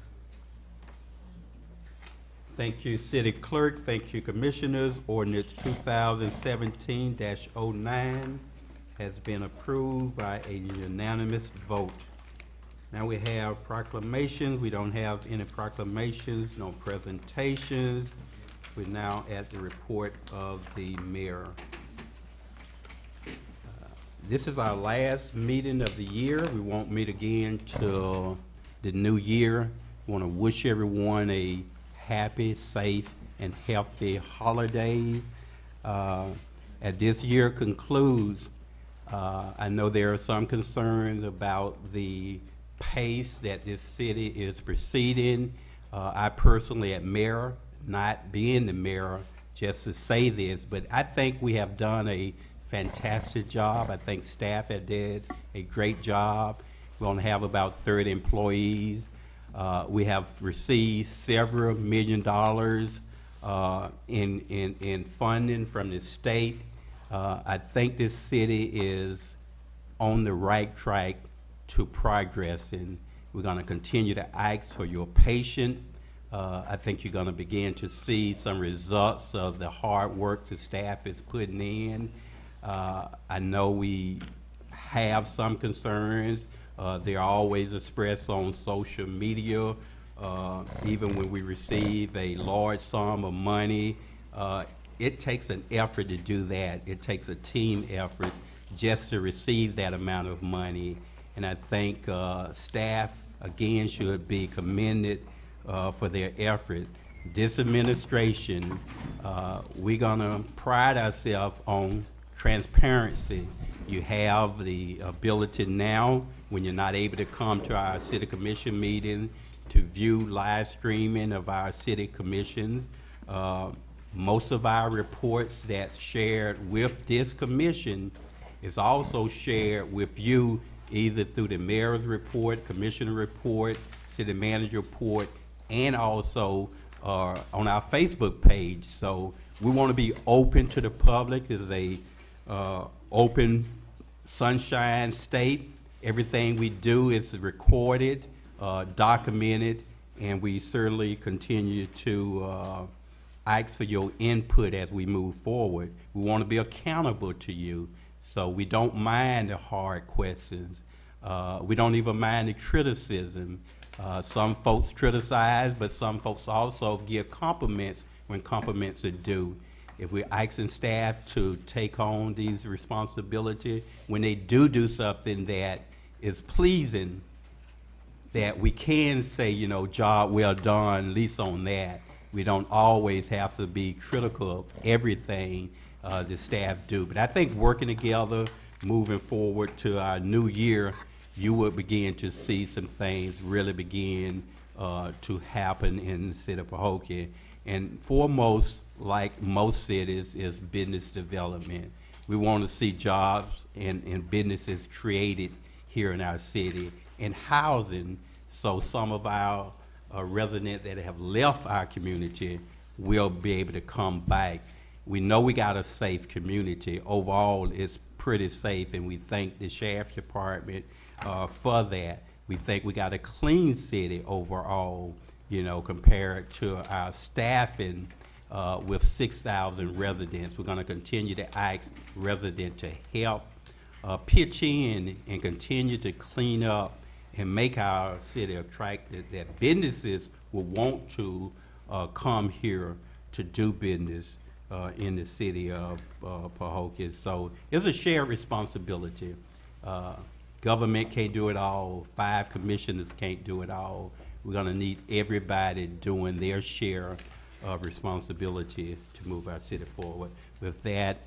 Thank you, City Clerk. Thank you, Commissioners. Ordinance 2017-09 has been approved by a unanimous vote. Now we have proclamations. We don't have any proclamations, no presentations. We're now at the report of the mayor. This is our last meeting of the year. We won't meet again till the new year. We want to wish everyone a happy, safe, and healthy holidays. As this year concludes, I know there are some concerns about the pace that this city is proceeding. I personally, as mayor, not being the mayor, just to say this, but I think we have done a fantastic job. I think staff have did a great job. We only have about 30 employees. We have received several $1 million in funding from the state. I think this city is on the right track to progress, and we're going to continue to ask for your patience. I think you're going to begin to see some results of the hard work the staff is putting in. I know we have some concerns. They're always expressed on social media. Even when we receive a large sum of money, it takes an effort to do that. It takes a team effort just to receive that amount of money. And I think staff, again, should be commended for their effort. This administration, we're gonna pride ourselves on transparency. You have the ability now, when you're not able to come to our city commission meeting, to view live streaming of our city commissions. Most of our reports that's shared with this commission is also shared with you either through the mayor's report, commissioner report, city manager report, and also on our Facebook page. So we want to be open to the public. It's a open sunshine state. Everything we do is recorded. documented, and we certainly continue to ask for your input as we move forward. We want to be accountable to you, so we don't mind the hard questions. We don't even mind the criticism. Some folks criticize, but some folks also give compliments when compliments are due. If we're asking staff to take on these responsibilities, when they do something that is pleasing, that we can say, you know, job well done, at least on that. We don't always have to be critical of everything the staff do. But I think working together, moving forward to our new year, you will begin to see some things really begin to happen in the city of Pahokee. And foremost, like most cities, is business development. We want to see jobs and businesses created here in our city, and housing, so some of our residents that have left our community will be able to come back. We know we got a safe community. Overall, it's pretty safe, and we thank the Sheriff's Department for that. We think we got a clean city overall, you know, compared to our staffing with 6,000 residents. We're going to continue to ask residents to help pitch in and continue to clean up and make our city attractive, that businesses will want to come here to do business in the city of Pahokee. So it's a shared responsibility. Government can't do it all. 5 commissioners can't do it all. We're gonna need everybody doing their share of responsibility to move our city forward. With that,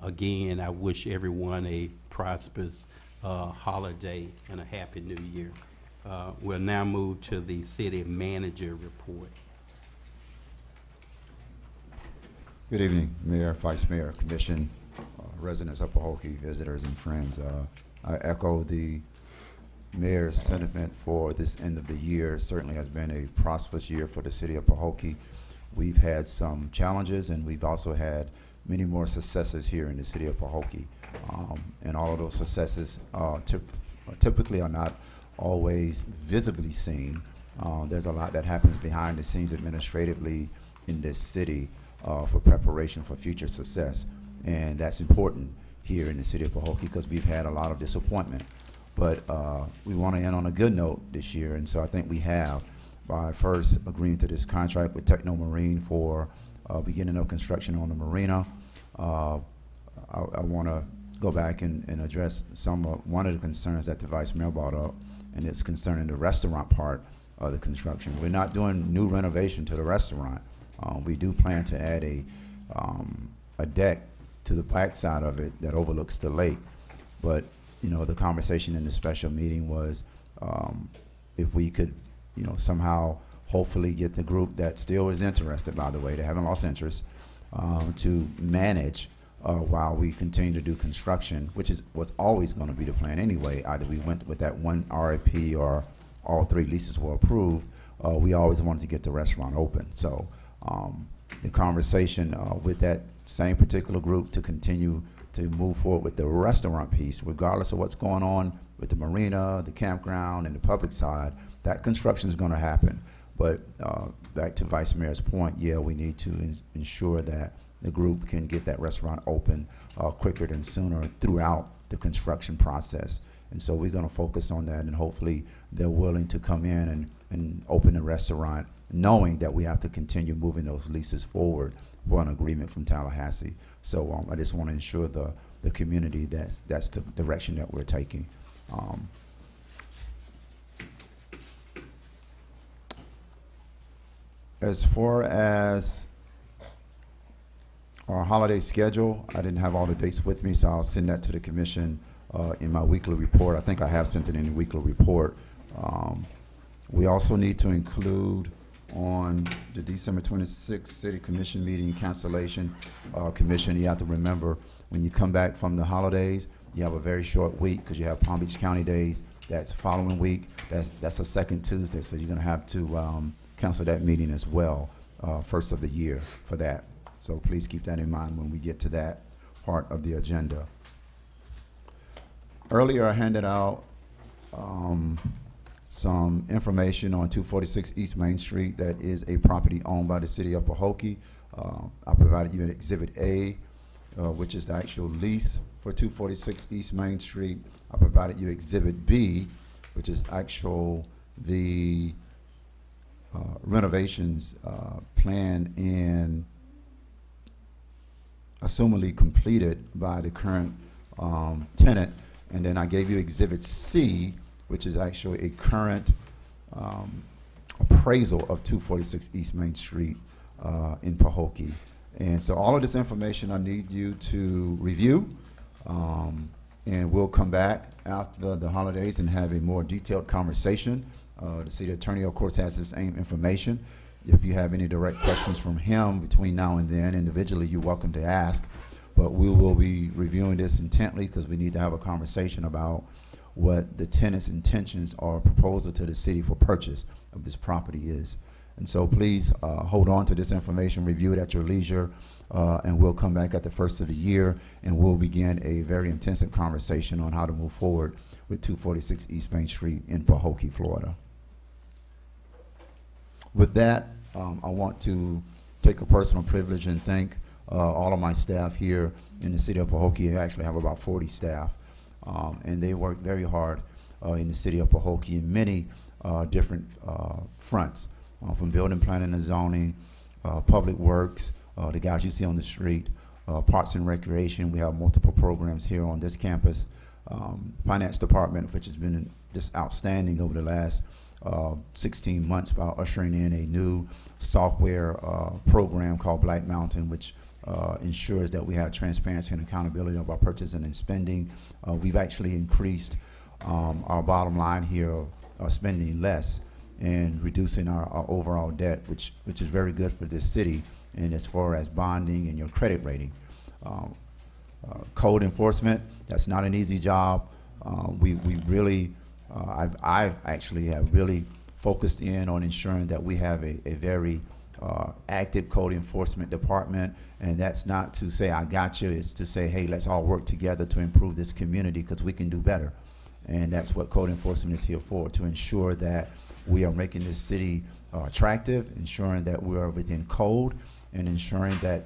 again, I wish everyone a prosperous holiday and a happy new year. We'll now move to the city manager report. Good evening, Mayor, Vice Mayor, Commission, residents of Pahokee, visitors and friends. I echo the Mayor's sentiment for this end of the year. Certainly has been a prosperous year for the city of Pahokee. We've had some challenges, and we've also had many more successes here in the city of Pahokee. And all of those successes typically are not always visibly seen. There's a lot that happens behind the scenes administratively in this city for preparation for future success. And that's important here in the city of Pahokee because we've had a lot of disappointment. But we want to end on a good note this year, and so I think we have by first agreeing to this contract with Techno Marine for beginning of construction on the Marina. I want to go back and address one of the concerns that the Vice Mayor brought up, and it's concerning the restaurant part of the construction. We're not doing new renovation to the restaurant. We do plan to add a deck to the back side of it that overlooks the lake. But, you know, the conversation in the special meeting was if we could, you know, somehow hopefully get the group that still is interested, by the way, they haven't lost interest, to manage while we continue to do construction, which is what's always going to be the plan anyway. Either we went with that one RFP or all 3 leases were approved. We always wanted to get the restaurant open. So the conversation with that same particular group to continue to move forward with the restaurant piece, regardless of what's going on with the marina, the campground, and the public side, that construction is going to happen. But back to Vice Mayor's point, yeah, we need to ensure that the group can get that restaurant open quicker than sooner throughout the construction process. And so we're going to focus on that, and hopefully they're willing to come in and open the restaurant, knowing that we have to continue moving those leases forward for an agreement from Tallahassee. So I just want to ensure the community that's the direction that we're taking. As far as our holiday schedule, I didn't have all the dates with me, so I'll send that to the commission in my weekly report. I think I have sent it in the weekly report. We also need to include on the December 26th City Commission meeting cancellation. Commission, you have to remember when you come back from the holidays, you have a very short week because you have Palm Beach County days. That's following week. That's a second Tuesday, so you're going to have to cancel that meeting as well, first of the year for that. So please keep that in mind when we get to that part of the agenda. Earlier, I handed out some information on 246 East Main Street. That is a property owned by the city of Pahokee. I provided you an Exhibit A, which is the actual lease for 246 East Main Street. I provided you Exhibit B, which is the renovations plan and assumably completed by the current tenant. And then I gave you Exhibit C, which is actually a current appraisal of 246 East Main Street in Pahokee. And so all of this information I need you to review, and we'll come back after the holidays and have a more detailed conversation. The city attorney, of course, has the same information. If you have any direct questions from him between now and then, individually, you're welcome to ask. But we will be reviewing this intently because we need to have a conversation about what the tenant's intentions or proposal to the city for purchase of this property is. And so please hold on to this information, review it at your leisure, and we'll come back at the first of the year and we'll begin a very intensive conversation on how to move forward with 246 East Main Street in Pahokee, Florida. With that, I want to take a personal privilege and thank all of my staff here in the city of Pahokee. I actually have about 40 staff, and they work very hard in the city of Pahokee in many different fronts, from building planning and zoning, public works, the guys you see on the street, parks and recreation. We have multiple programs here on this campus. Finance department, which has been just outstanding over the last 16 months by ushering in a new software program called Black Mountain, which ensures that we have transparency and accountability of our purchasing and spending. We've actually increased our bottom line here of spending less and reducing our overall debt, which is very good for this city, and as far as bonding and your credit rating. Code enforcement, that's not an easy job. We really, I've actually have really focused in on ensuring that we have a very active code enforcement department, and that's not to say I got you, it's to say, hey, let's all work together to improve this community because we can do better. And that's what code enforcement is here for, to ensure that we are making this city attractive, ensuring that we are within code, and ensuring that,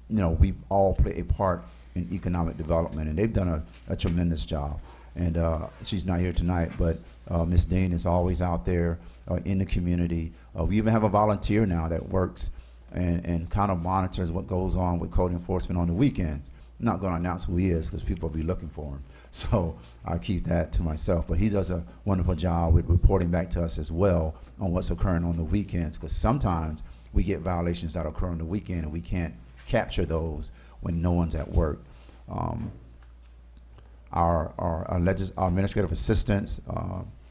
you know, we all play a part in economic development. And they've done a tremendous job. And she's not here tonight, but Ms. Dean is always out there in the community. We even have a volunteer now that works and kind of monitors what goes on with code enforcement on the weekends. I'm not going to announce who he is because people will be looking for him. So I'll keep that to myself. But he does a wonderful job with reporting back to us as well on what's occurring on the weekends, because sometimes we get violations that occur on the weekend and we can't capture those when no one's at work. Our administrative assistants,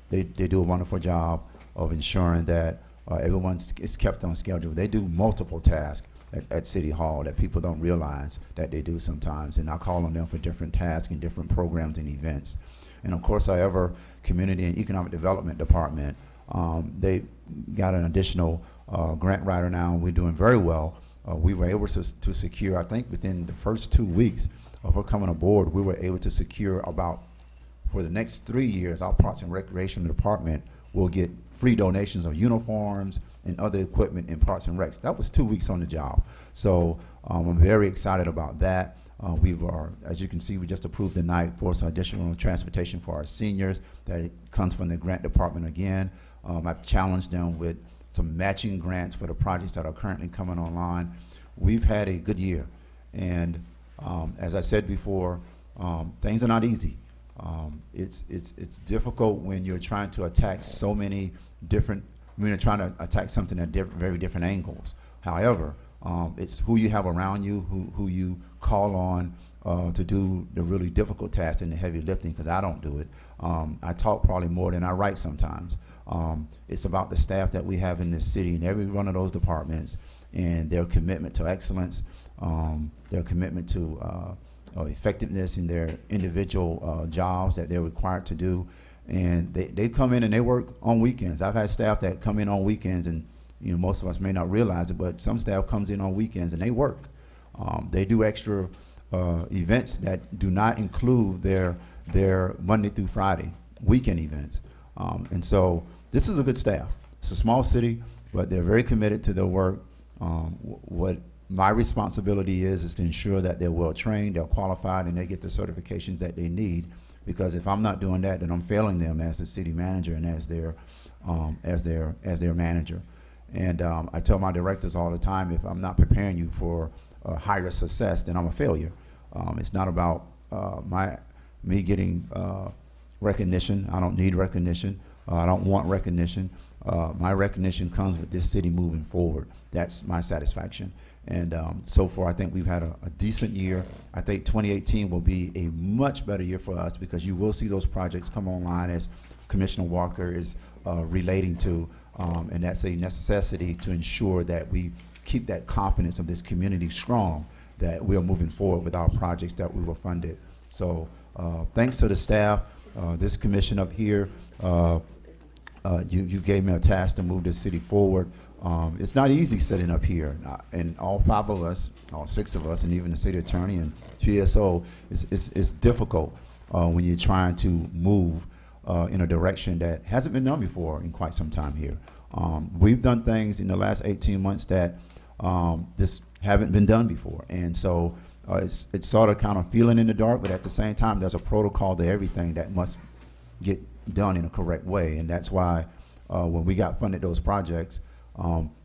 they do a wonderful job of ensuring that everyone is kept on schedule. They do multiple tasks at City Hall that people don't realize that they do sometimes, and I call on them for different tasks and different programs and events. And of course, however, Community and Economic Development Department, they got an additional grant writer now, and we're doing very well. We were able to secure, I think within the first 2 weeks of her coming aboard, we were able to secure about, for the next 3 years, our Parks and Recreation Department will get free donations of uniforms and other equipment in Parks and Recs. That was 2 weeks on the job. So I'm very excited about that. As you can see, we just approved tonight for some additional transportation for our seniors. That it comes from the grant department again. I've challenged them with some matching grants for the projects that are currently coming online. We've had a good year. And as I said before, things are not easy. It's difficult when you're trying to attack so many different, when you're trying to attack something at very different angles. However, it's who you have around you, who you call on to do the really difficult tasks and the heavy lifting, because I don't do it. I talk probably more than I write sometimes. It's about the staff that we have in this city in every one of those departments and their commitment to excellence, their commitment to effectiveness in their individual jobs that they're required to do. And they come in and they work on weekends. I've had staff that come in on weekends, and you know, most of us may not realize it, but some staff comes in on weekends and they work. They do extra events that do not include their Monday through Friday weekend events. And so this is a good staff. It's a small city, but they're very committed to their work. What my responsibility is to ensure that they're well trained, they're qualified, and they get the certifications that they need. Because if I'm not doing that, then I'm failing them as the city manager and as their manager. And I tell my directors all the time, if I'm not preparing you for higher success, then I'm a failure. It's not about me getting recognition. I don't need recognition. I don't want recognition. My recognition comes with this city moving forward. That's my satisfaction. And so far, I think we've had a decent year. I think 2018 will be a much better year for us because you will see those projects come online as Commissioner Walker is relating to, and that's a necessity to ensure that we keep that confidence of this community strong, that we are moving forward with our projects that we were funded. So thanks to the staff, this commission up here, you gave me a task to move this city forward. It's not easy sitting up here, and all 5 of us, all 6 of us, and even the city attorney and GSO, it's difficult when you're trying to move in a direction that hasn't been done before in quite some time here. We've done things in the last 18 months that just haven't been done before, and so it's sort of kind of feeling in the dark, but at the same time, there's a protocol to everything that must get done in a correct way, and that's why when we got funded those projects,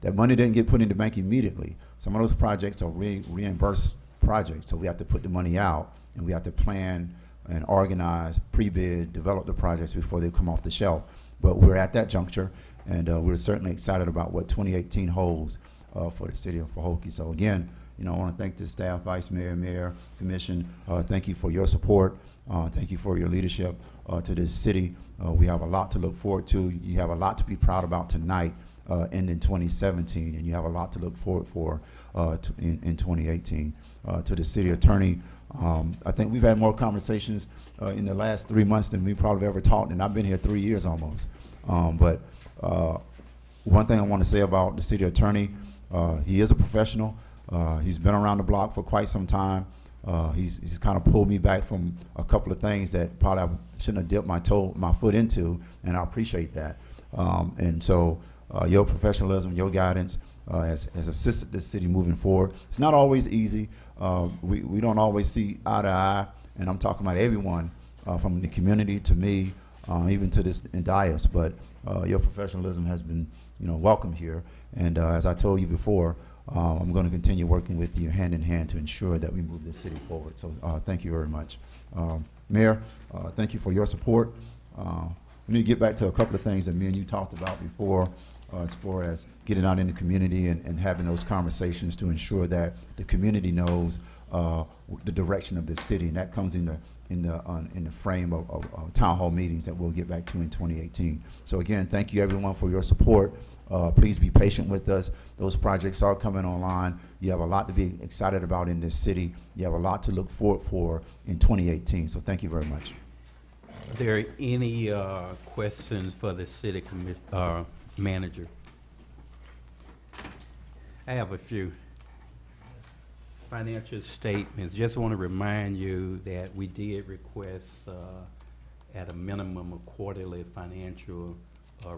that money didn't get put in the bank immediately. Some of those projects are reimbursed projects, so we have to put the money out, and we have to plan and organize, pre-bid, develop the projects before they come off the shelf. But we're at that juncture, and we're certainly excited about what 2018 holds for the city of Pahokee. So again, I want to thank the staff, Vice Mayor, Mayor, Commission. Thank you for your support. Thank you for your leadership to this city. We have a lot to look forward to. You have a lot to be proud about tonight. Ending 2017, and you have a lot to look forward for in 2018. To the city attorney, I think we've had more conversations in the last 3 months than we probably ever talked, and I've been here 3 years almost. But one thing I want to say about the city attorney, he is a professional. He's been around the block for quite some time. He's kind of pulled me back from a couple of things that probably I shouldn't have dipped my foot into, and I appreciate that. And so your professionalism, your guidance has assisted this city moving forward. It's not always easy. We don't always see eye to eye, and I'm talking about everyone from the community to me, even to this dais. But your professionalism has been, welcome here. And as I told you before, I'm going to continue working with you hand in hand to ensure that we move this city forward. So thank you very much. Mayor, thank you for your support. We need to get back to a couple of things that me and you talked about before, as far as getting out in the community and having those conversations to ensure that the community knows the direction of the city, and that comes in the frame of town hall meetings that we'll get back to in 2018. So again, thank you everyone for your support. Please be patient with us. Those projects are coming online. You have a lot to be excited about in this city. You have a lot to look forward for in 2018. So thank you very much. Are there any questions for the city manager? I have a few. Financial statements. Just want to remind you that we did request at a minimum a quarterly financial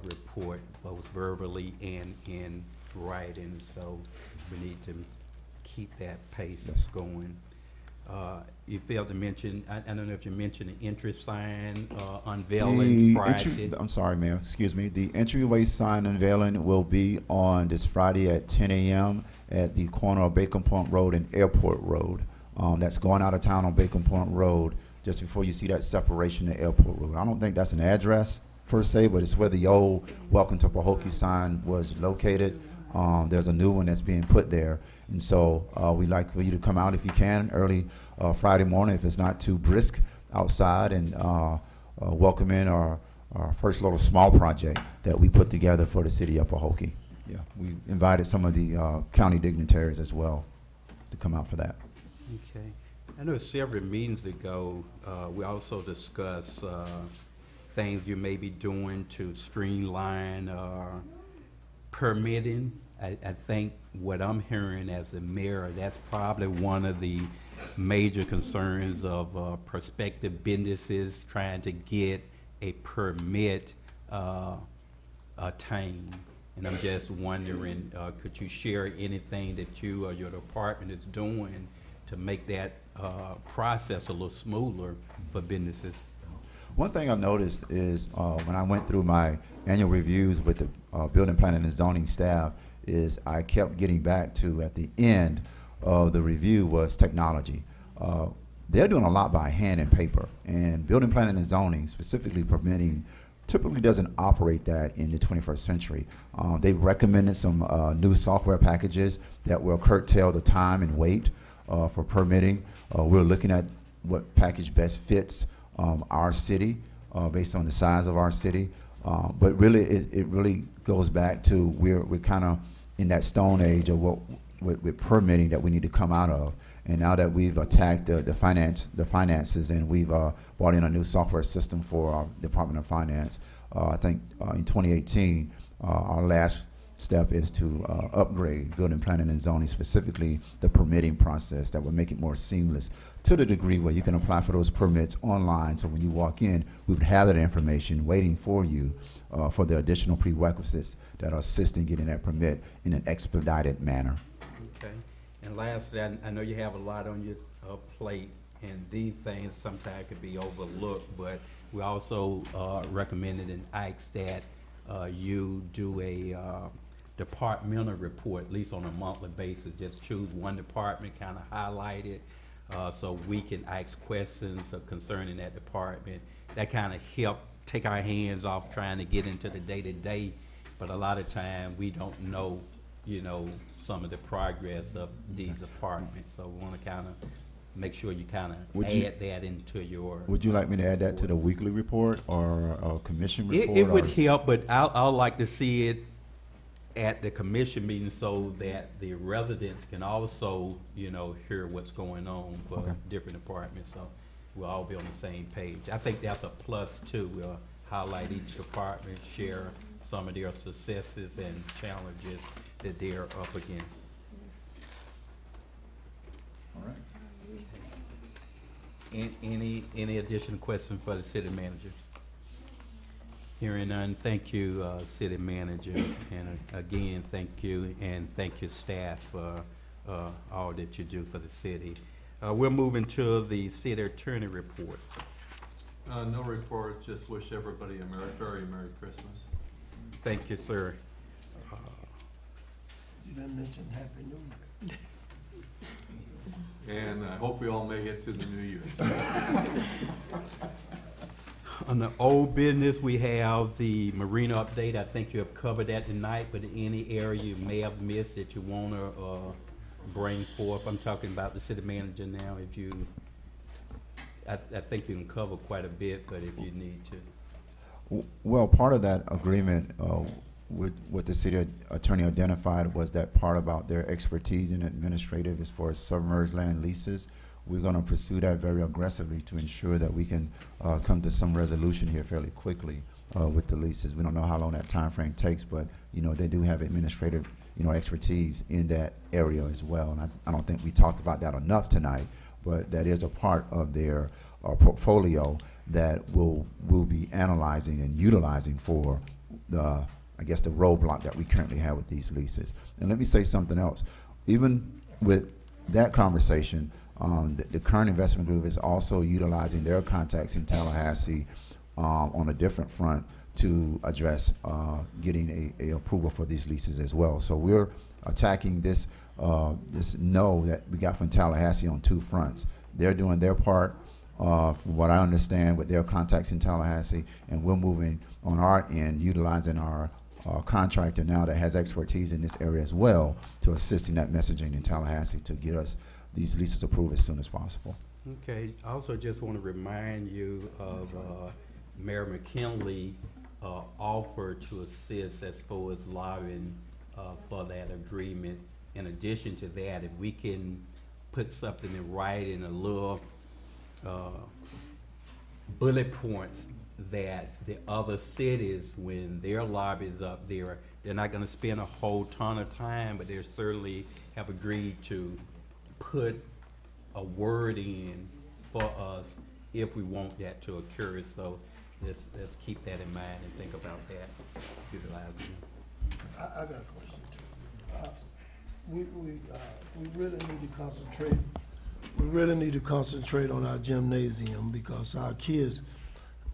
report, both verbally and in writing, so we need to keep that pace going. You failed to mention, I don't know if you mentioned the entry sign unveiling Friday. I'm sorry, Mayor, excuse me. The entryway sign unveiling will be on this Friday at 10 a.m. at the corner of Bacon Point Road and Airport Road. That's going out of town on Bacon Point Road, just before you see that separation at Airport Road. I don't think that's an address per se, but it's where the old Welcome to Pahokee sign was located. There's a new one that's being put there. And so we'd like for you to come out if you can early Friday morning, if it's not too brisk outside, and welcome in our first little small project that we put together for the city of Pahokee. Yeah, we invited some of the county dignitaries as well to come out for that. Okay. I know several meetings ago, we also discussed things you may be doing to streamline permitting. I think what I'm hearing as a mayor, that's probably one of the major concerns of prospective businesses trying to get a permit attain. And I'm just wondering, could you share anything that you or your department is doing to make that process a little smoother for businesses? One thing I noticed is when I went through my annual reviews with the building planning and zoning staff is I kept getting back to at the end of the review was technology. They're doing a lot by hand and paper, and building planning and zoning, specifically permitting, typically doesn't operate that in the 21st century. They recommended some new software packages that will curtail the time and wait for permitting. We're looking at what package best fits our city based on the size of our city. But really, it really goes back to we're kind of in that stone age of what with permitting that we need to come out of. And now that we've attacked the finances, and we've brought in a new software system for our Department of Finance, I think in 2018, our last step is to upgrade building planning and zoning, specifically the permitting process that will make it more seamless to the degree where you can apply for those permits online. So when you walk in, we would have that information waiting for you for the additional prerequisites that assist in getting that permit in an expedited manner. Okay. And lastly, I know you have a lot on your plate, and these things sometimes could be overlooked, but we also recommended and asked that you do a departmental report, at least on a monthly basis. Just choose one department, kind of highlight it, so we can ask questions concerning that department. That kind of help take our hands off trying to get into the day-to-day, but a lot of time we don't know, you know, some of the progress of these departments. So we want to kind of make sure you kind of add that into your. Would you like me to add that to the weekly report or a commission report? It would help, but I'd like to see it at the commission meeting so that the residents can also, you know, hear what's going on for different departments. So we'll all be on the same page. I think that's a plus too. We'll highlight each department, share some of their successes and challenges that they're up against. All right. Any additional questions for the city manager? Hearing none, thank you, city manager, and again, thank you, and thank your staff for all that you do for the city. We're moving to the city attorney report. No report, just wish everybody a very Merry Christmas. Thank you, sir. You didn't mention Happy New Year. And I hope we all make it to the new year. On the old business, we have the Marina update. I think you have covered that tonight, but any area you may have missed that you want to bring forth. I'm talking about the city manager now. If you, I think you can cover quite a bit, but if you need to. Well, part of that agreement with what the city attorney identified was that part about their expertise in administrative as far as submerged land leases. We're going to pursue that very aggressively to ensure that we can come to some resolution here fairly quickly with the leases. We don't know how long that time frame takes, but you know they do have administrative expertise in that area as well. And I don't think we talked about that enough tonight, but that is a part of their portfolio that we'll be analyzing and utilizing for the, I guess, the roadblock that we currently have with these leases. And let me say something else. Even with that conversation, the current investment group is also utilizing their contacts in Tallahassee on a different front to address getting a approval for these leases as well. So we're attacking this no that we got from Tallahassee on two fronts. They're doing their part, from what I understand, with their contacts in Tallahassee, and we're moving on our end, utilizing our contractor now that has expertise in this area as well to assist in that messaging in Tallahassee to get us these leases approved as soon as possible. Okay. I also just want to remind you of Mayor McKinley offer to assist as far as lobbying for that agreement. In addition to that, if we can put something in writing, a little bullet points that the other cities, when their lobby is up there, they're not going to spend a whole ton of time, but they certainly have agreed to put a word in for us if we want that to occur. So let's keep that in mind and think about that, utilizing them. I got a question too. We really need to concentrate, on our gymnasium because our kids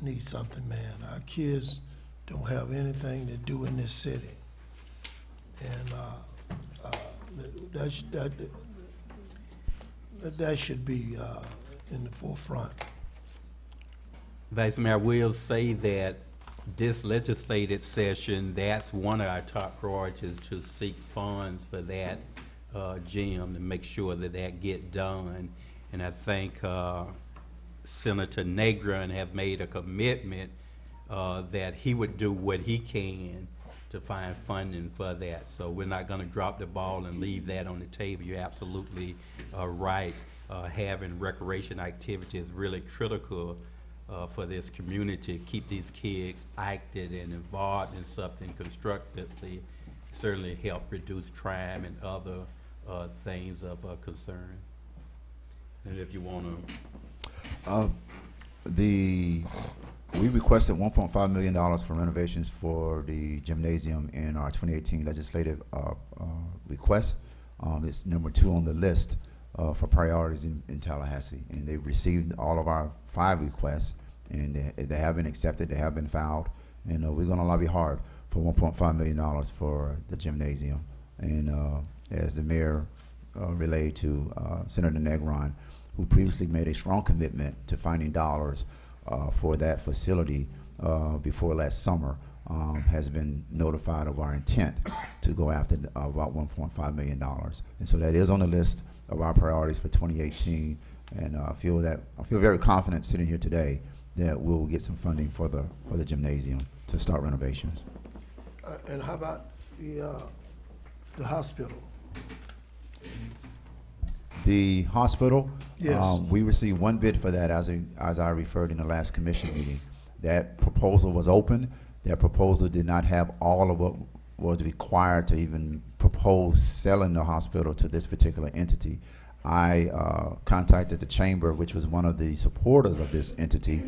need something, man. Our kids don't have anything to do in this city. And, that should be, in the forefront. Vice Mayor, I will say that this legislative session, that's one of our top priorities, to seek funds for that gym, to make sure that that get done. And I think Senator Negron have made a commitment that he would do what he can to find funding for that. So we're not gonna drop the ball and leave that on the table. You're absolutely right. Having recreation activity is really critical for this community. Keep these kids active and involved in something constructively certainly help reduce crime and other things of concern. And if you want to, we requested $1.5 million for renovations for the gymnasium in our 2018 legislative request. It's number 2 on the list for priorities in Tallahassee, and they've received all of our 5 requests, and they have been accepted, they have been filed, and we're going to lobby hard for $1.5 million for the gymnasium. And as the mayor relayed to Senator Negron, who previously made a strong commitment to finding dollars for that facility before last summer, has been notified of our intent to go after about $1.5 million. And so that is on the list of our priorities for 2018, and I feel very confident sitting here today that we'll get some funding for the gymnasium to start renovations. And how about the hospital? The hospital, Yes. we received 1 bid for that, as I referred in the last commission meeting. That proposal was open. That proposal did not have all of what was required to even propose selling the hospital to this particular entity. I contacted the chamber, which was one of the supporters of this entity,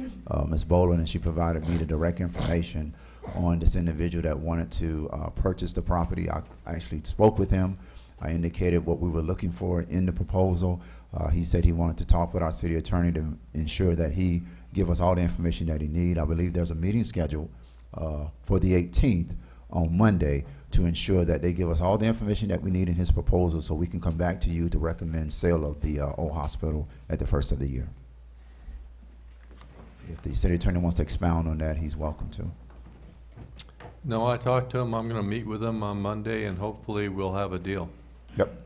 Ms. Boland, and she provided me the direct information on this individual that wanted to purchase the property. I actually spoke with him. I indicated what we were looking for in the proposal. He said he wanted to talk with our city attorney to ensure that he give us all the information that he need. I believe there's a meeting scheduled for the 18th on Monday to ensure that they give us all the information that we need in his proposal so we can come back to you to recommend sale of the old hospital at the first of the year. If the city attorney wants to expound on that, he's welcome to. No, I talked to him. I'm going to meet with him on Monday, and hopefully we'll have a deal. Yep.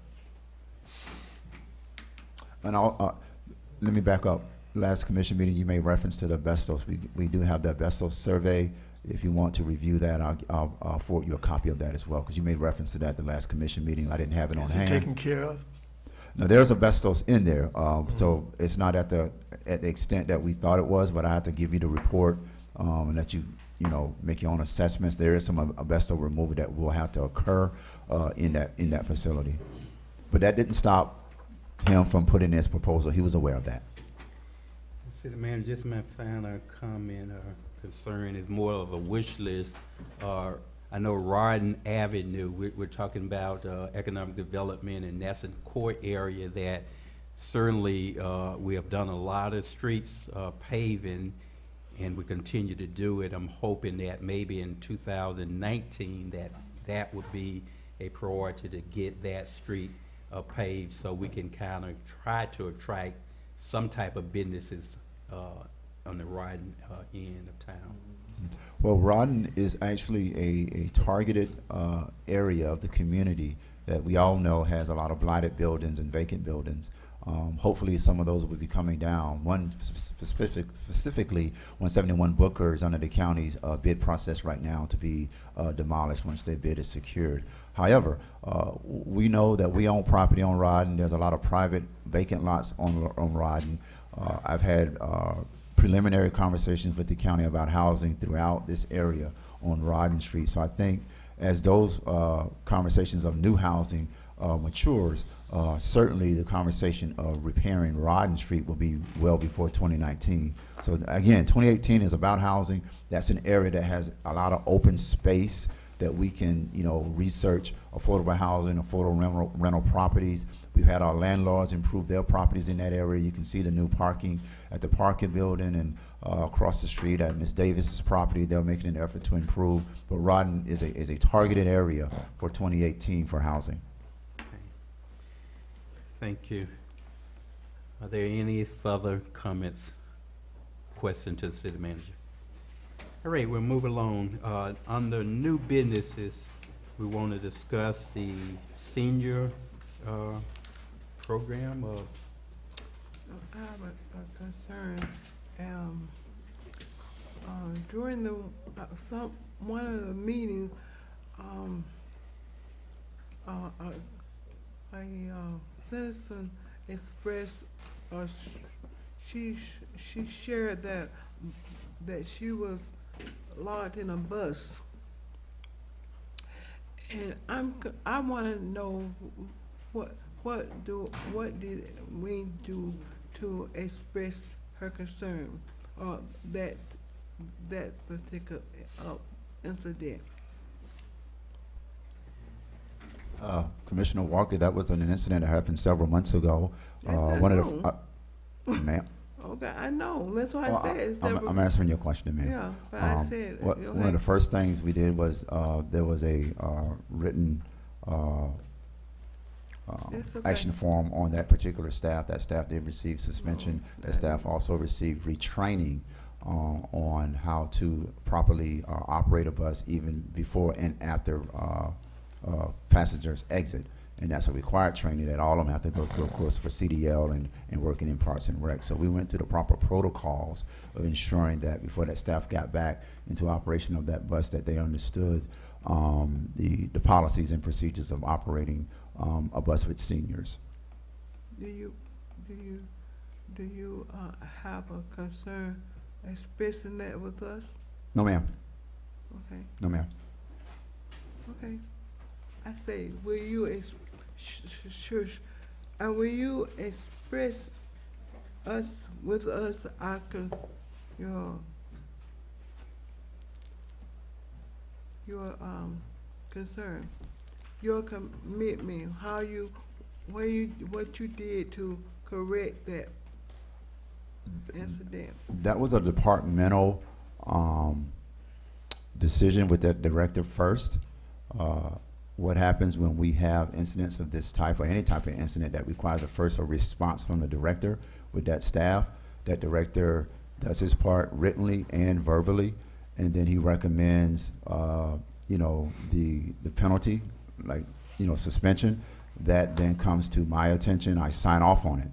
And let me back up. Last commission meeting, you made reference to the asbestos. We do have the asbestos survey. If you want to review that, I'll forward you a copy of that as well, because you made reference to that the last commission meeting. I didn't have it on hand. Is it taken care of? No, there's asbestos in there, so it's not at the extent that we thought it was. But I have to give you the report and let you make your own assessments. There is some asbestos removal that will have to occur in that facility, but that didn't stop him from putting in his proposal. He was aware of that. City Manager, just my final comment or concern is more of a wish list. I know Rawdon Avenue, we're talking about economic development, and that's a core area that certainly we have done a lot of streets paving, and we continue to do it. I'm hoping that maybe in 2019 that would be a priority to get that street paved, so we can kind of try to attract some type of businesses on the Rawdon end of town. Well, Rawdon is actually a targeted area of the community that we all know has a lot of blighted buildings and vacant buildings. Hopefully some of those will be coming down. One specifically 171 Booker is under the county's bid process right now to be demolished once their bid is secured. However, we know that we own property on Rawdon. There's a lot of private vacant lots on Rawdon. I've had preliminary conversations with the county about housing throughout this area on Rawdon Street. So I think as those conversations of new housing matures, certainly the conversation of repairing Rodden Street will be well before 2019. So again, 2018 is about housing. That's an area that has a lot of open space that we can, research affordable housing, affordable rental properties. We've had our landlords improve their properties in that area. You can see the new parking at the Parking Building and across the street at Ms. Davis's property. They're making an effort to improve. But Rodden is a targeted area for 2018 for housing. Thank you. Are there any further comments, questions to the city manager? All right, we'll move along. Under new businesses, we want to discuss the senior program. I have a concern. During the one of the meetings, a citizen expressed, she shared that she was locked in a bus, and I want to know what did we do to express her concern or that particular incident. Commissioner Walker, that was an incident that happened several months ago. Yes, I know. Ma'am. Okay, I know. That's why I said. I'm answering your question, ma'am. Yeah, but I said. One of the first things we did was there was a written action form on that particular staff. That staff did receive suspension. That staff also received retraining on how to properly operate a bus even before and after passengers exit. And that's a required training that all of them have to go through, of course, for CDL and working in Parks and Rec. So we went through the proper protocols of ensuring that before that staff got back into operation of that bus, that they understood the policies and procedures of operating a bus with seniors. Do you have a concern expressing that with us? No, ma'am. Okay. No, ma'am. Okay. I say, will you will you express with us your concern, your commitment, what you did to correct that incident? That was a departmental decision with that director first. What happens when we have incidents of this type or any type of incident that requires a response from the director with that staff? That director does his part writtenly and verbally, and then he recommends, the penalty, like, suspension. That then comes to my attention. I sign off on it.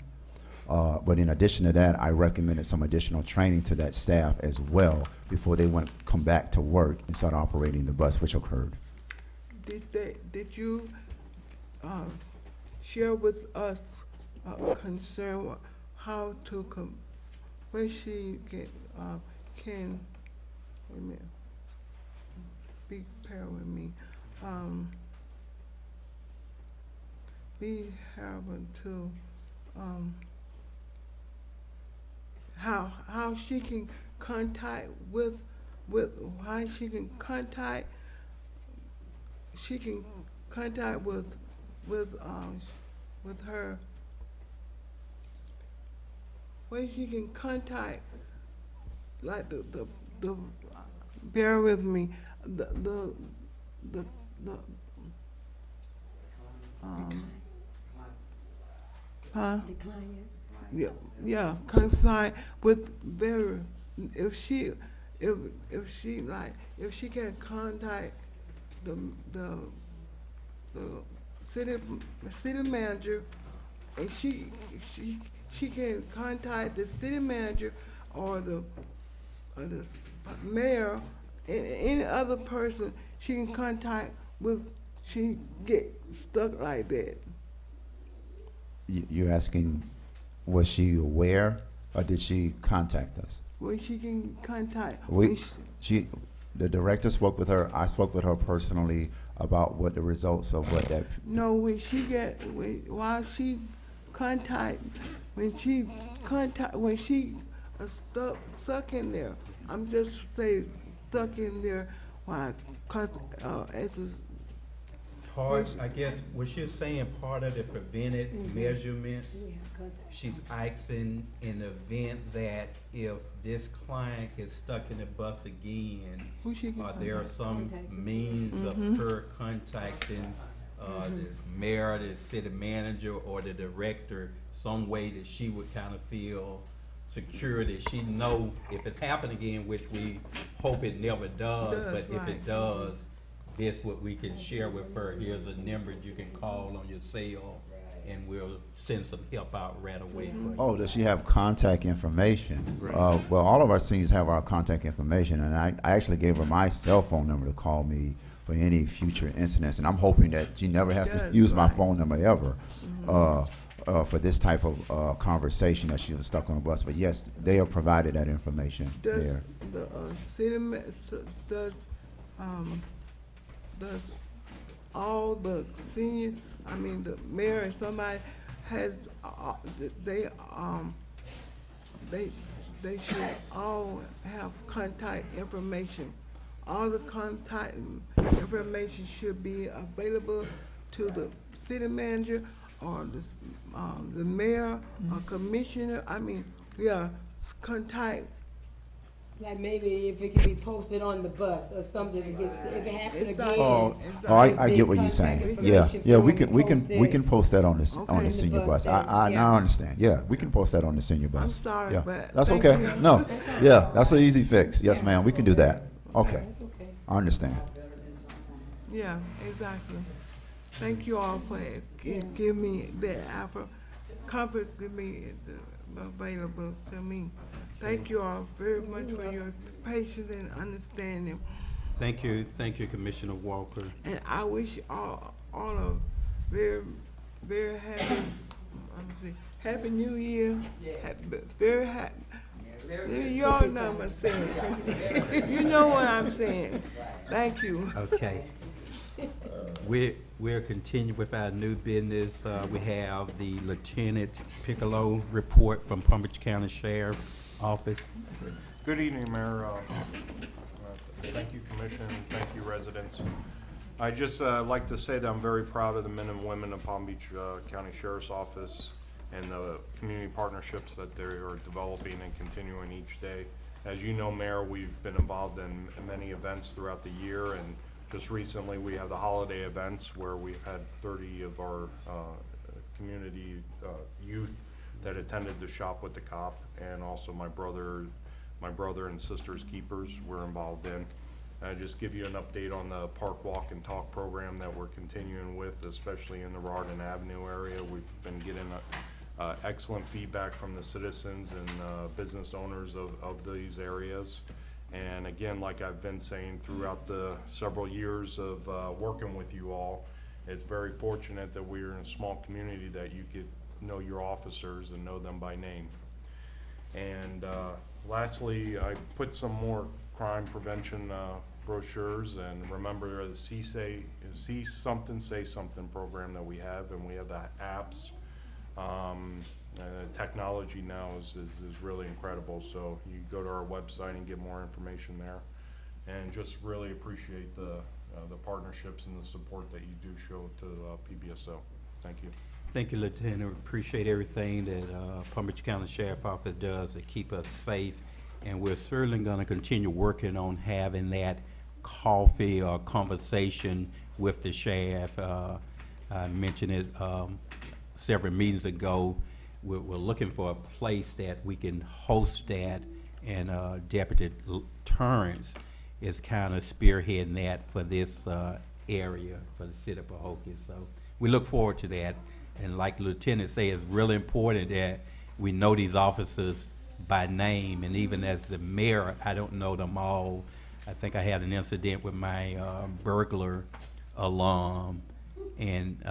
But in addition to that, I recommended some additional training to that staff as well before they come back to work and start operating the bus, which occurred. Did you share with us concern how to where she can wait a minute, be fair with me, be able to how she can contact with how she can contact with her, where she can contact, like the bear with me, the consign with bearer. If she can contact the city manager, and she can contact the city manager or the mayor and any other person she can contact with. She get stuck like that. You're asking, was she aware or did she contact us? Well, she can contact. the director spoke with her. I spoke with her personally about what the results of what that. No, when she while she contact, when she stuck in there, I'm just say stuck in there, why, cause, as a, Part, I guess, what she's saying, part of the prevented measurements, she's asking in the event that if this client gets stuck in the bus again, who she can are there contact? some means of her contacting, the mayor, the city manager, or the director, some way that she would kind of feel secure that she know if it happen again, which we hope it never does, but if it does, this what we can share with her. Here's a number you can call on your cell, and we'll send some help out right away for you. Oh, does she have contact information? Well, all of our seniors have our contact information, and I actually gave her my cell phone number to call me for any future incidents, and I'm hoping that she never has to use my phone number ever for this type of conversation that she was stuck on a bus. But yes, they have provided that information there. The does all the senior, I mean, the mayor and somebody has, they should all have contact information. All the contact information should be available to the city manager or the mayor or commissioner. I mean, yeah, contact. Like maybe if it can be posted on the bus or something, if it happened again. Oh, I get what you're saying. Yeah, we can post that on the senior bus. I now understand. Yeah, we can post that on the senior bus. I'm sorry, yeah, but that's thank okay. you. No, yeah, that's an easy fix. Yes, ma'am, we can do that. Okay, I understand. Yeah, exactly. Thank you all for giving me that comfort to me available to me. Thank you all very much for your patience and understanding. Thank you, Commissioner Walker. And I wish all a very, very happy, happy New Year. Very happy. You all know what I'm saying. You know what I'm saying. Thank you. Okay. We'll continue with our new business. We have the Lieutenant Piccolo report from Palm Beach County Sheriff Office. Good evening, Mayor. Thank you, Commission. Thank you, residents. I just like to say that I'm very proud of the men and women of Palm Beach County Sheriff's Office and the community partnerships that they are developing and continuing each day. As you know, Mayor, we've been involved in many events throughout the year, and just recently we have the holiday events where we've had 30 of our community youth that attended the Shop with the Cop, and also my brother and sister's keepers were involved in. I just give you an update on the Park Walk and Talk program that we're continuing with, especially in the Rardon Avenue area. We've been getting excellent feedback from the citizens and business owners of these areas. And again, like I've been saying throughout the several years of working with you all, it's very fortunate that we're in a small community that you could know your officers and know them by name. And lastly, I put some more crime prevention brochures, and remember the See Something, Say Something program that we have, and we have the apps. Technology now is really incredible, so you can go to our website and get more information there. And just really appreciate the partnerships and the support that you do show to PBSO. Thank you. Thank you, Lieutenant. Appreciate everything that Palm Beach County Sheriff Office does to keep us safe. And we're certainly going to continue working on having that coffee or conversation with the sheriff. I mentioned it several meetings ago. We're looking for a place that we can host that, and Deputy Torrance is kind of spearheading that for this area for the city of Pahokee. So we look forward to that. And like the Lieutenant said, it's really important that we know these officers by name, and even as the mayor, I don't know them all. I think I had an incident with my burglar alarm, and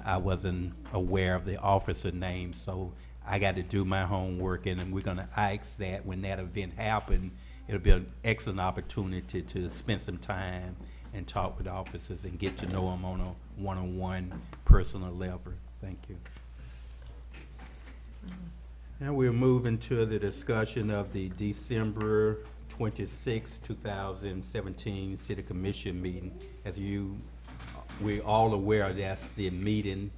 I wasn't aware of the officer name, so I got to do my homework, and we're going to ask that when that event happens, it'll be an excellent opportunity to spend some time and talk with officers and get to know them on a one-on-one personal level. Thank you. Now we're moving to the discussion of the December 26, 2017 City Commission meeting. As we're all aware, that's the meeting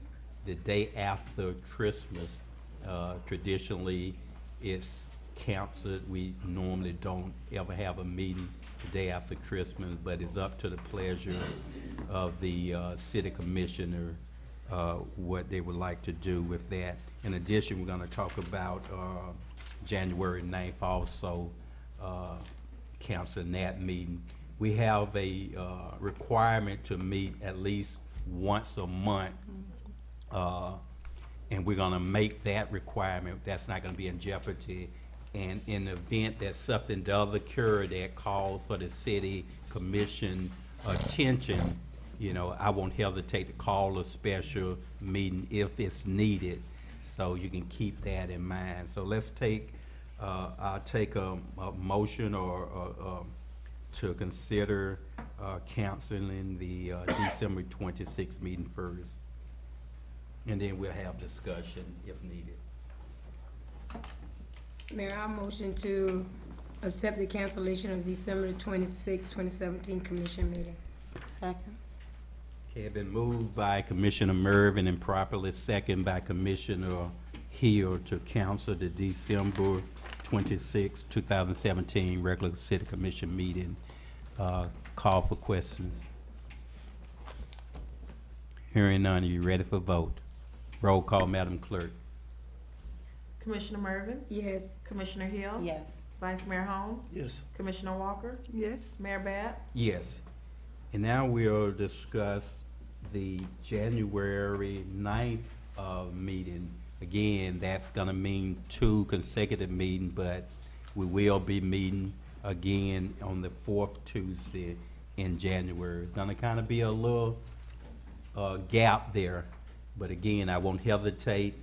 the day after Christmas. Traditionally, it's canceled. We normally don't ever have a meeting the day after Christmas, but it's up to the pleasure of the city commissioner what they would like to do with that. In addition, we're going to talk about January 9th also canceling that meeting. We have a requirement to meet at least once a month, and we're going to make that requirement. That's not going to be in jeopardy. And in the event that something does occur that calls for the city commission attention, you know, I won't hesitate to call a special meeting if it's needed. So you can keep that in mind. So let's take, I'll take a motion or to consider canceling the December 26th meeting first. And then we'll have discussion if needed. Mayor, I motion to accept the cancellation of December 26, 2017 commission meeting. Second. Okay, it's been moved by Commissioner Mervin and properly second by Commissioner Hill to cancel the December 26, 2017 regular city commission meeting. Call for questions. Hearing none, are you ready for vote? Roll call, Madam Clerk. Commissioner Mervin, Yes. Commissioner Hill, Yes. Vice Mayor Holmes, Yes. Commissioner Walker, Yes, Mayor Bat, Yes. And now we'll discuss the January 9th meeting. Again, that's gonna mean 2 consecutive meetings, but we will be meeting again on the 4th Tuesday in January. It's gonna kind of be a little gap there, but again, I won't hesitate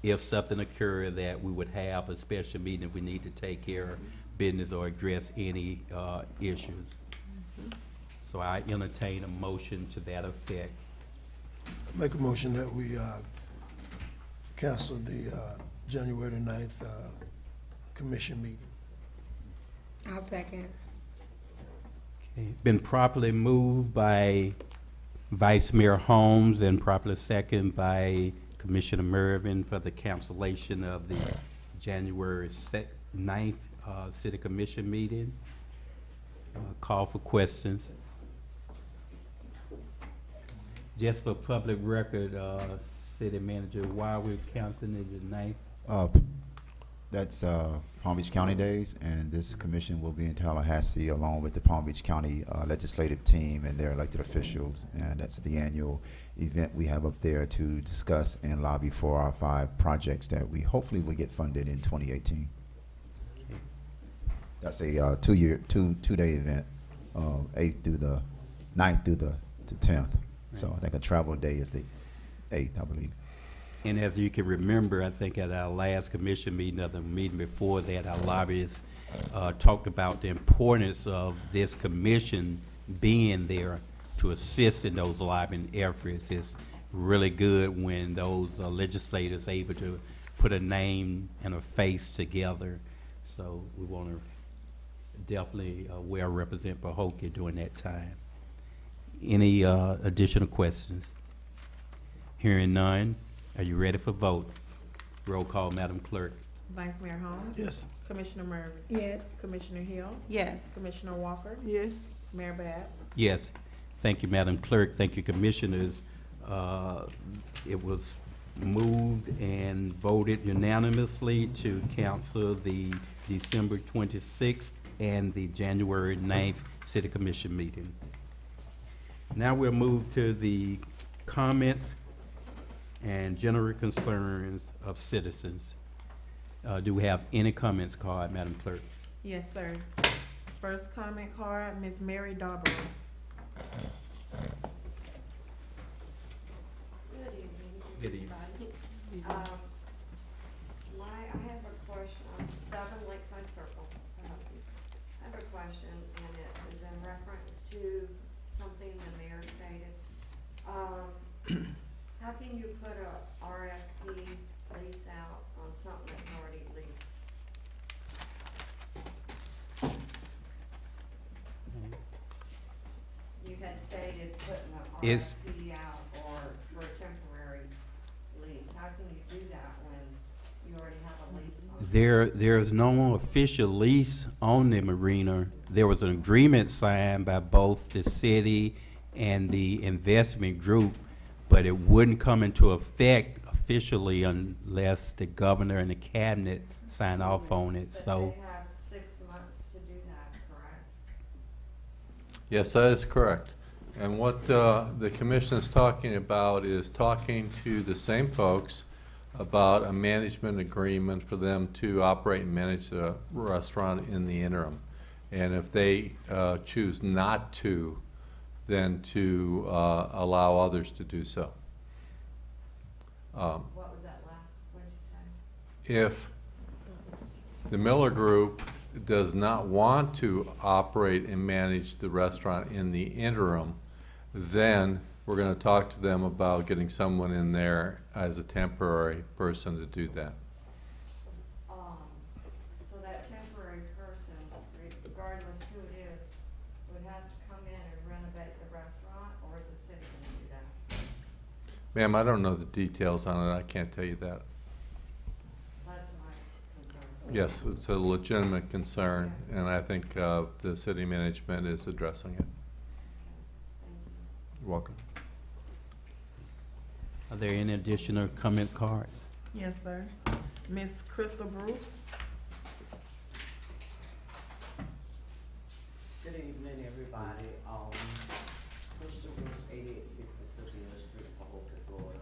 if something occurred that we would have a special meeting if we need to take care of business or address any issues. So I entertain a motion to that effect. Make a motion that we cancel the January 9th commission meeting. I'll second. Okay. Been properly moved by Vice Mayor Holmes and properly second by Commissioner Mervin for the cancellation of the January 9th City Commission meeting. Call for questions. Just for public record, City Manager, why we're canceling it the 9th? That's Palm Beach County Days, and this commission will be in Tallahassee along with the Palm Beach County legislative team and their elected officials, and that's the annual event we have up there to discuss and lobby for our 5 projects that we hopefully will get funded in 2018. That's a two-day event, 8th through the 9th through the 10th. So I think a travel day is the 8th, I believe. And as you can remember, I think at our last commission meeting or the meeting before that, our lobbyists talked about the importance of this commission being there to assist in those lobbying efforts. It's really good when those legislators are able to put a name and a face together. So we want to definitely well represent Pahokee during that time. Any additional questions? Hearing none. Are you ready for vote? Roll call, Madam Clerk. Vice Mayor Holmes, Yes. Commissioner Mervin, Yes. Commissioner Hill, Yes. Commissioner Walker, yes, Mayor Bat, Yes. Thank you, Madam Clerk. Thank you, Commissioners. It was moved and voted unanimously to cancel the December 26th and the January 9th City Commission meeting. Now we'll move to the comments and general concerns of citizens. Do we have any comments card, Madam Clerk? Yes, sir. First comment card, Ms. Mary Darber. Good evening. I have a question on 7 Lakeside Circle. I have question, and it is in reference to something the mayor stated. How can you put a RFP lease out on something that's already leased? You had stated putting an Is- RFP out or for a temporary lease. How can you do that when you already have a lease on? There's no official lease on the marina. There was an agreement signed by both the city and the investment group, but it wouldn't come into effect officially unless the governor and the cabinet sign off on it, But so. they have 6 months to do that, correct? Yes, that is correct. And what the commission is talking about is talking to the same folks about a management agreement for them to operate and manage the restaurant in the interim. And if they choose not to, then to allow others to do so. What was that last, what did you say? If the Miller Group does not want to operate and manage the restaurant in the interim, then we're going to talk to them about getting someone in there as a temporary person to do that. So that temporary person, regardless who it is, would have to come in and renovate the restaurant, or is the city gonna do that? Ma'am, I don't know the details on it. I can't tell you that. That's my concern. Yes, it's a legitimate concern, and I think the city management is addressing it. You're welcome. Are there any additional comment cards? Yes, sir. Miss Crystal Bruce? Good evening, everybody. Crystal Bruce, 8860 Sylvia Street, Pahokee, Florida.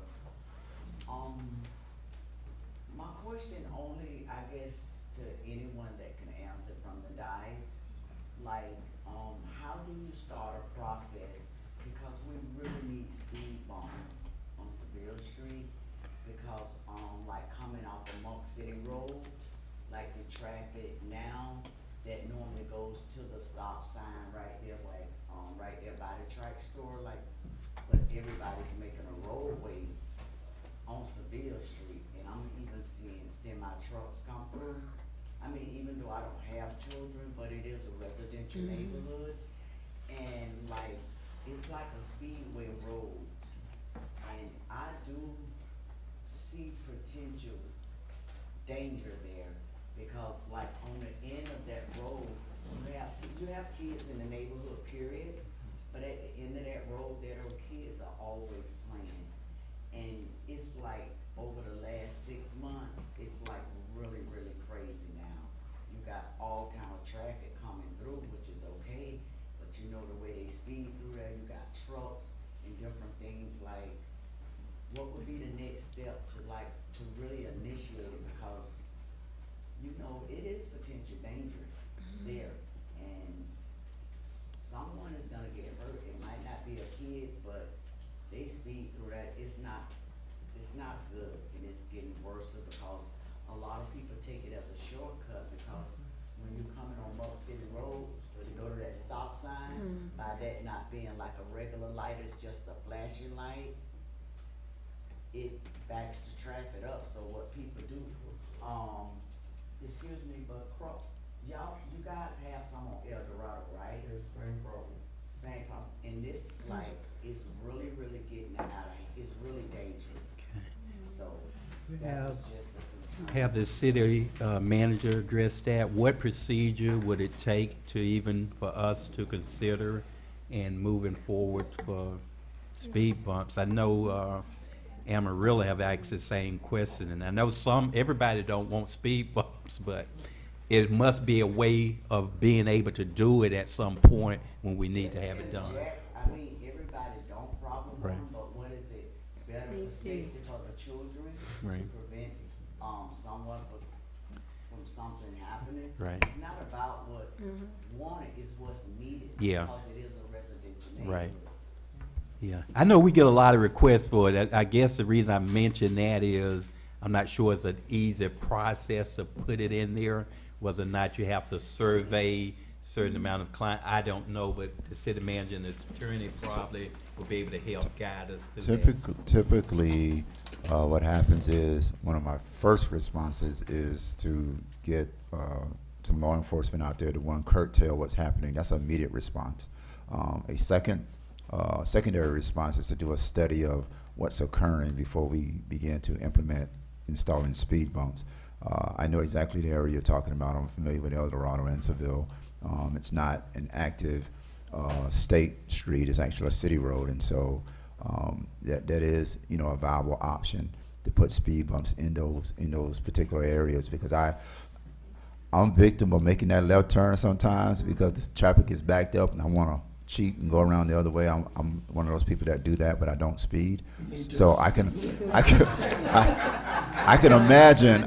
My question only, I guess, to anyone that can answer from the dais, like, how do you start a process? Because we really need speed bumps on Seville Street, because, like coming off of Monk City Road, like the traffic now that normally goes to the stop sign right there, like, right there by the track store, like, but everybody's making a roadway on Seville Street, and I'm even seeing semi trucks come through. I mean, even though I don't have children, but it is a residential neighborhood, and like, it's like a speedway road, and I do see potential danger there, because like on the end of that road, you have kids in the neighborhood, period, but at the end of that road, there those kids are always playing, and it's like, over the last 6 months, it's like really, really crazy now. You got all kind of traffic coming through, which is okay, but you know the way they speed through there, you got trucks and different things, like, what would be the next step to really initiate it, because, you know, it is potential danger there, and someone is gonna get hurt. It might not be a kid, but they speed through that, it's not good, and it's getting worse, because a lot of people take it as a shortcut, because when you're coming on Monk City Road to go to that stop sign, by that not being like a regular light, it's just a flashing light, it backs the traffic up. So what people do, excuse me, but you guys have some on El Dorado, right? Same problem. Same problem, and this is like, it's really, really getting out of, it's really dangerous. So, that was just a concern. Have the city manager address that? What procedure would it take to even for us to consider and moving forward for speed bumps? I know Amarillo have asked the same question, and I know everybody don't want speed bumps, but it must be a way of being able to do it at some point when we need to have it done. I mean, everybody don't problem with Right. them, but what is it, better for safety for the children, Right. to prevent, someone from something happening? Right. It's not about what wanted, it's what's needed. Yeah. Because it is a residential neighborhood. Right. Yeah, I know we get a lot of requests for it. I guess the reason I mention that is, I'm not sure it's an easy process to put it in there, whether or not you have to survey certain amount of client, I don't know, but the city manager and the attorney probably will be able to help guide us through that. Typically, what happens is, one of my first responses is to get some law enforcement out there to, one, curtail what's happening. That's an immediate response. A secondary response is to do a study of what's occurring before we begin to implement installing speed bumps. I know exactly the area you're talking about. I'm familiar with El Dorado and Seville. It's not an active state street. It's actually a city road, and so that is, you know, a viable option to put speed bumps in those particular areas, because I'm victim of making that left turn sometimes because the traffic is backed up and I want to cheat and go around the other way. I'm one of those people that do that, but I don't speed. So I can imagine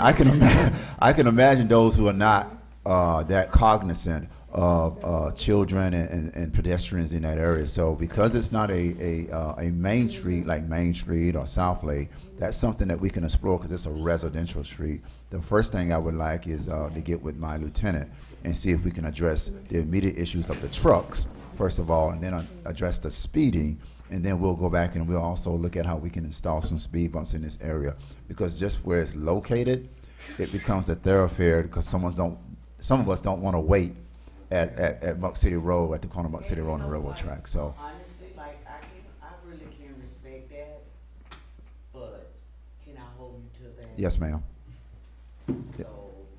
those who are not that cognizant of children and pedestrians in that area. So because it's not a main street like Main Street or South Lake, that's something that we can explore because it's a residential street. The first thing I would like is to get with my lieutenant and see if we can address the immediate issues of the trucks, first of all, and then address the speeding, and then we'll go back and we'll also look at how we can install some speed bumps in this area, because just where it's located, it becomes a thoroughfare because some of us don't want to wait at Buck City Road, at the corner of Buck City Road and the railroad track. So Honestly, like, I really can respect that, but can I hold you to that? yes, ma'am. So,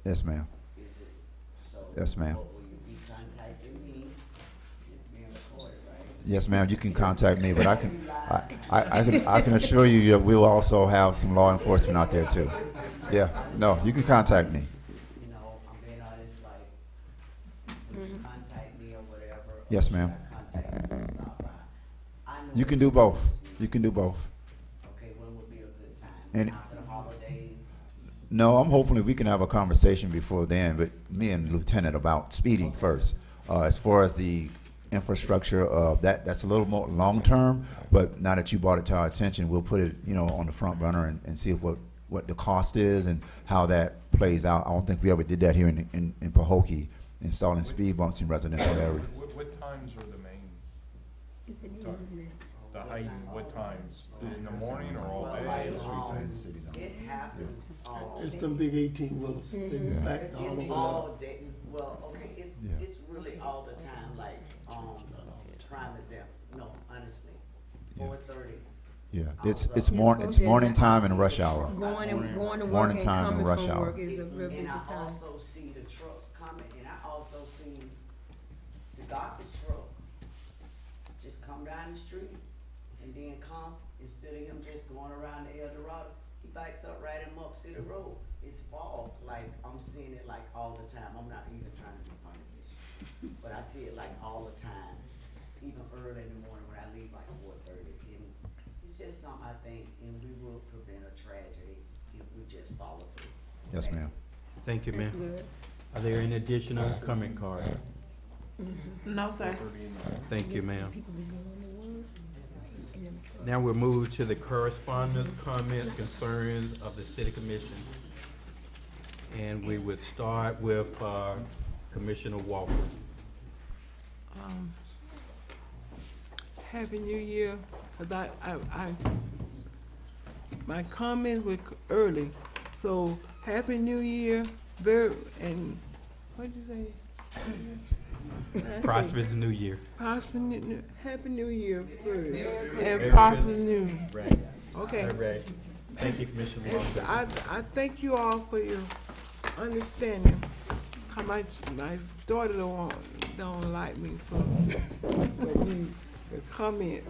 Yes, ma'am. is it, so. Yes, ma'am. Will you be contacting me? It's being recorded, right? Yes, ma'am. You can contact me, but I can assure you that we'll also have some law enforcement out there too. Yeah. No, you can contact me. You know, I'm being honest, like, would you contact me or whatever? Or Yes, should ma'am. I contact you to stop by? I know You can do both. You can do both. Okay, when would be a good time? And- After the holidays? No, I'm hoping we can have a conversation before then with me and Lieutenant about speeding first. As far as the infrastructure, that's a little more long-term, but now that you brought it to our attention, we'll put it, you know, on the front burner and see what the cost is and how that plays out. I don't think we ever did that here in Pahokee, installing speed bumps in residential areas. What times are the main, It's in the ordinance. the height, what times? In the morning or all Well, day? like, Yeah. it happens all. It's them big 18-wheelers. They be backed all over It's the all day, well, okay, Yeah. it's really all the time, like, prime example, no, honestly, Yeah. 4:30. Yeah, it's morning time and rush hour. Going to work Morning and time and coming rush from hour. work is a real busy And I time. also see the trucks coming, and I also see the garbage truck just come down the street and then come, instead of him just going around the El Dorado, he backs up right in Muck City Road. It's fog, like, I'm seeing it like all the time. I'm not even trying to be funny this, but I see it like all the time, even early in the morning when I leave like 4:30. And it's just something I think, and we will prevent a tragedy if we just follow through. Yes, ma'am. Thank you, That's ma'am. good. Are there any additional comment cards? No, sir. Thank you, ma'am. People be going to work and them trucks. Now we'll move to the correspondence, comments, concerns of the city commission. And we would start with Commissioner Walker. Happy New Year, 'cause my comments were early, so Happy New Year, and what'd you say? Prosperous New Year. Happy New Year first, and prosperous New. Right. Okay. All right. Thank you, Commissioner Walker. I thank you all for your understanding. How my daughter don't like me for me to comment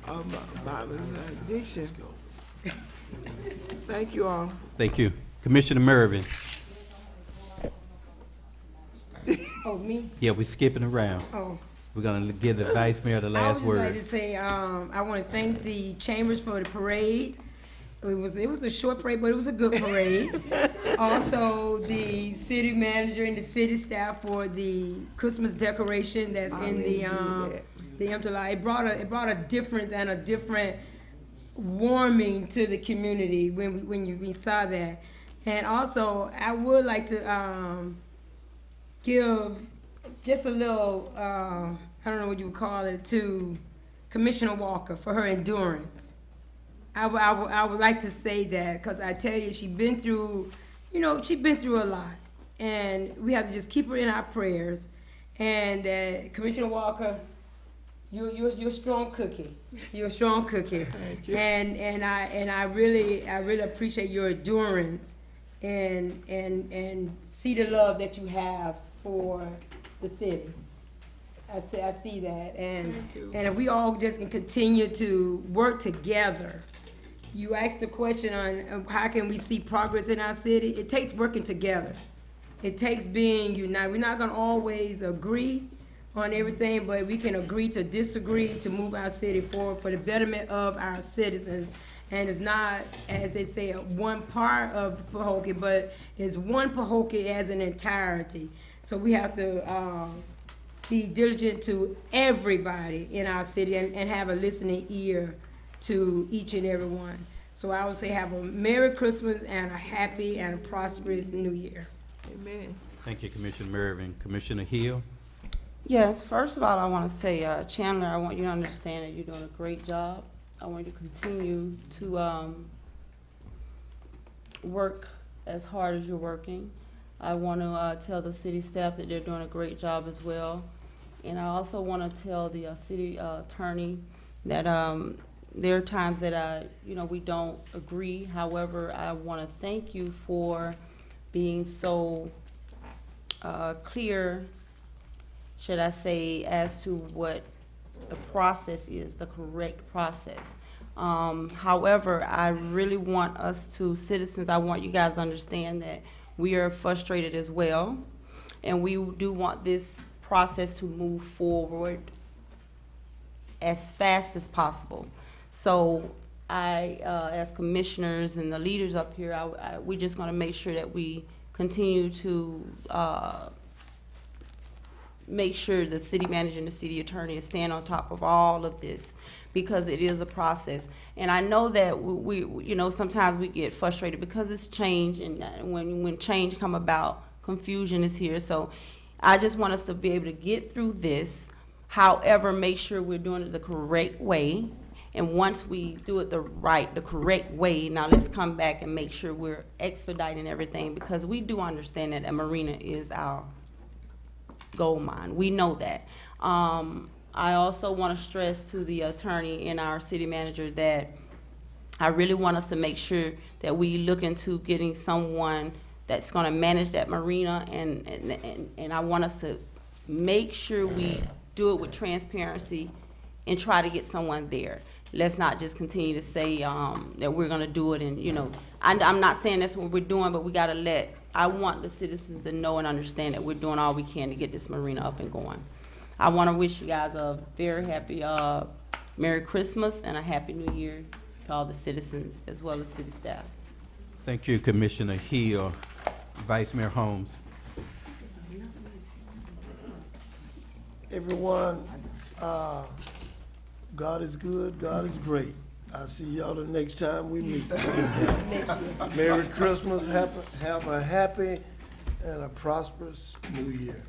about this addiction. Thank you all. Thank you. Commissioner Mervin. Oh, me? Yeah, we're skipping around. Oh. We're gonna give the vice mayor the I last would just like word. to say, I want to thank the chambers for the parade. It was a short parade, but it was a good parade. Also, the city manager and the city staff for the Christmas decoration that's in the empty lot. It brought a difference and a different warming to the community when we saw that. And also, I would like to give just a little, I don't know what you would call it, to Commissioner Walker for her endurance. I would like to say that, because I tell you, she's been through, she's been through a lot. And we have to just keep her in our prayers. And Commissioner Walker, you're a strong cookie. You're a strong cookie. Thank you. And I really appreciate your endurance and see the love that you have for the city. I see that, and if we all just can continue to work together. You asked the question on how can we see progress in our city. It takes working together. It takes being united. We're not gonna always agree on everything, but we can agree to disagree to move our city forward for the betterment of our citizens. And it's not, as they say, one part of Pahokee, but it's one Pahokee as an entirety. So we have to be diligent to everybody in our city and have a listening ear to each and every one. So I would say have a Merry Christmas and a happy and a prosperous New Year. Amen. Thank you, Commissioner Mervyn. Commissioner Hill? Yes, first of all, I want to say, Chandler, I want you to understand that you're doing a great job. I want you to continue to work as hard as you're working. I want to tell the city staff that they're doing a great job as well. And I also want to tell the city attorney that there are times that we don't agree. However, I want to thank you for being so clear, should I say, as to what the process is, the correct process. However, I really want us to, citizens, I want you guys to understand that we are frustrated as well, and we do want this process to move forward as fast as possible. So I, as commissioners and the leaders up here, we're just going to make sure that we continue to make sure the city manager and the city attorney is staying on top of all of this, because it is a process. And I know that we sometimes we get frustrated because it's change, and when change come about, confusion is here. So I just want us to be able to get through this. However, make sure we're doing it the correct way. And once we do it the correct way, now let's come back and make sure we're expediting everything, because we do understand that a Marina is our gold mine. We know that. I also want to stress to the attorney and our city manager that I really want us to make sure that we look into getting someone that's going to manage that Marina, and I want us to make sure we do it with transparency and try to get someone there. Let's not just continue to say that we're going to do it, and I'm not saying that's what we're doing, but we got to I want the citizens to know and understand that we're doing all we can to get this Marina up and going. I want to wish you guys a very happy Merry Christmas and a Happy New Year to all the citizens as well as city staff. Thank you, Commissioner Hill. Vice Mayor Holmes. Everyone, God is good, God is great. I'll see y'all the next time we meet. Merry Christmas, have a happy and a prosperous New Year.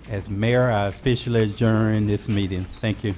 As mayor, I officially adjourn this meeting. Thank you.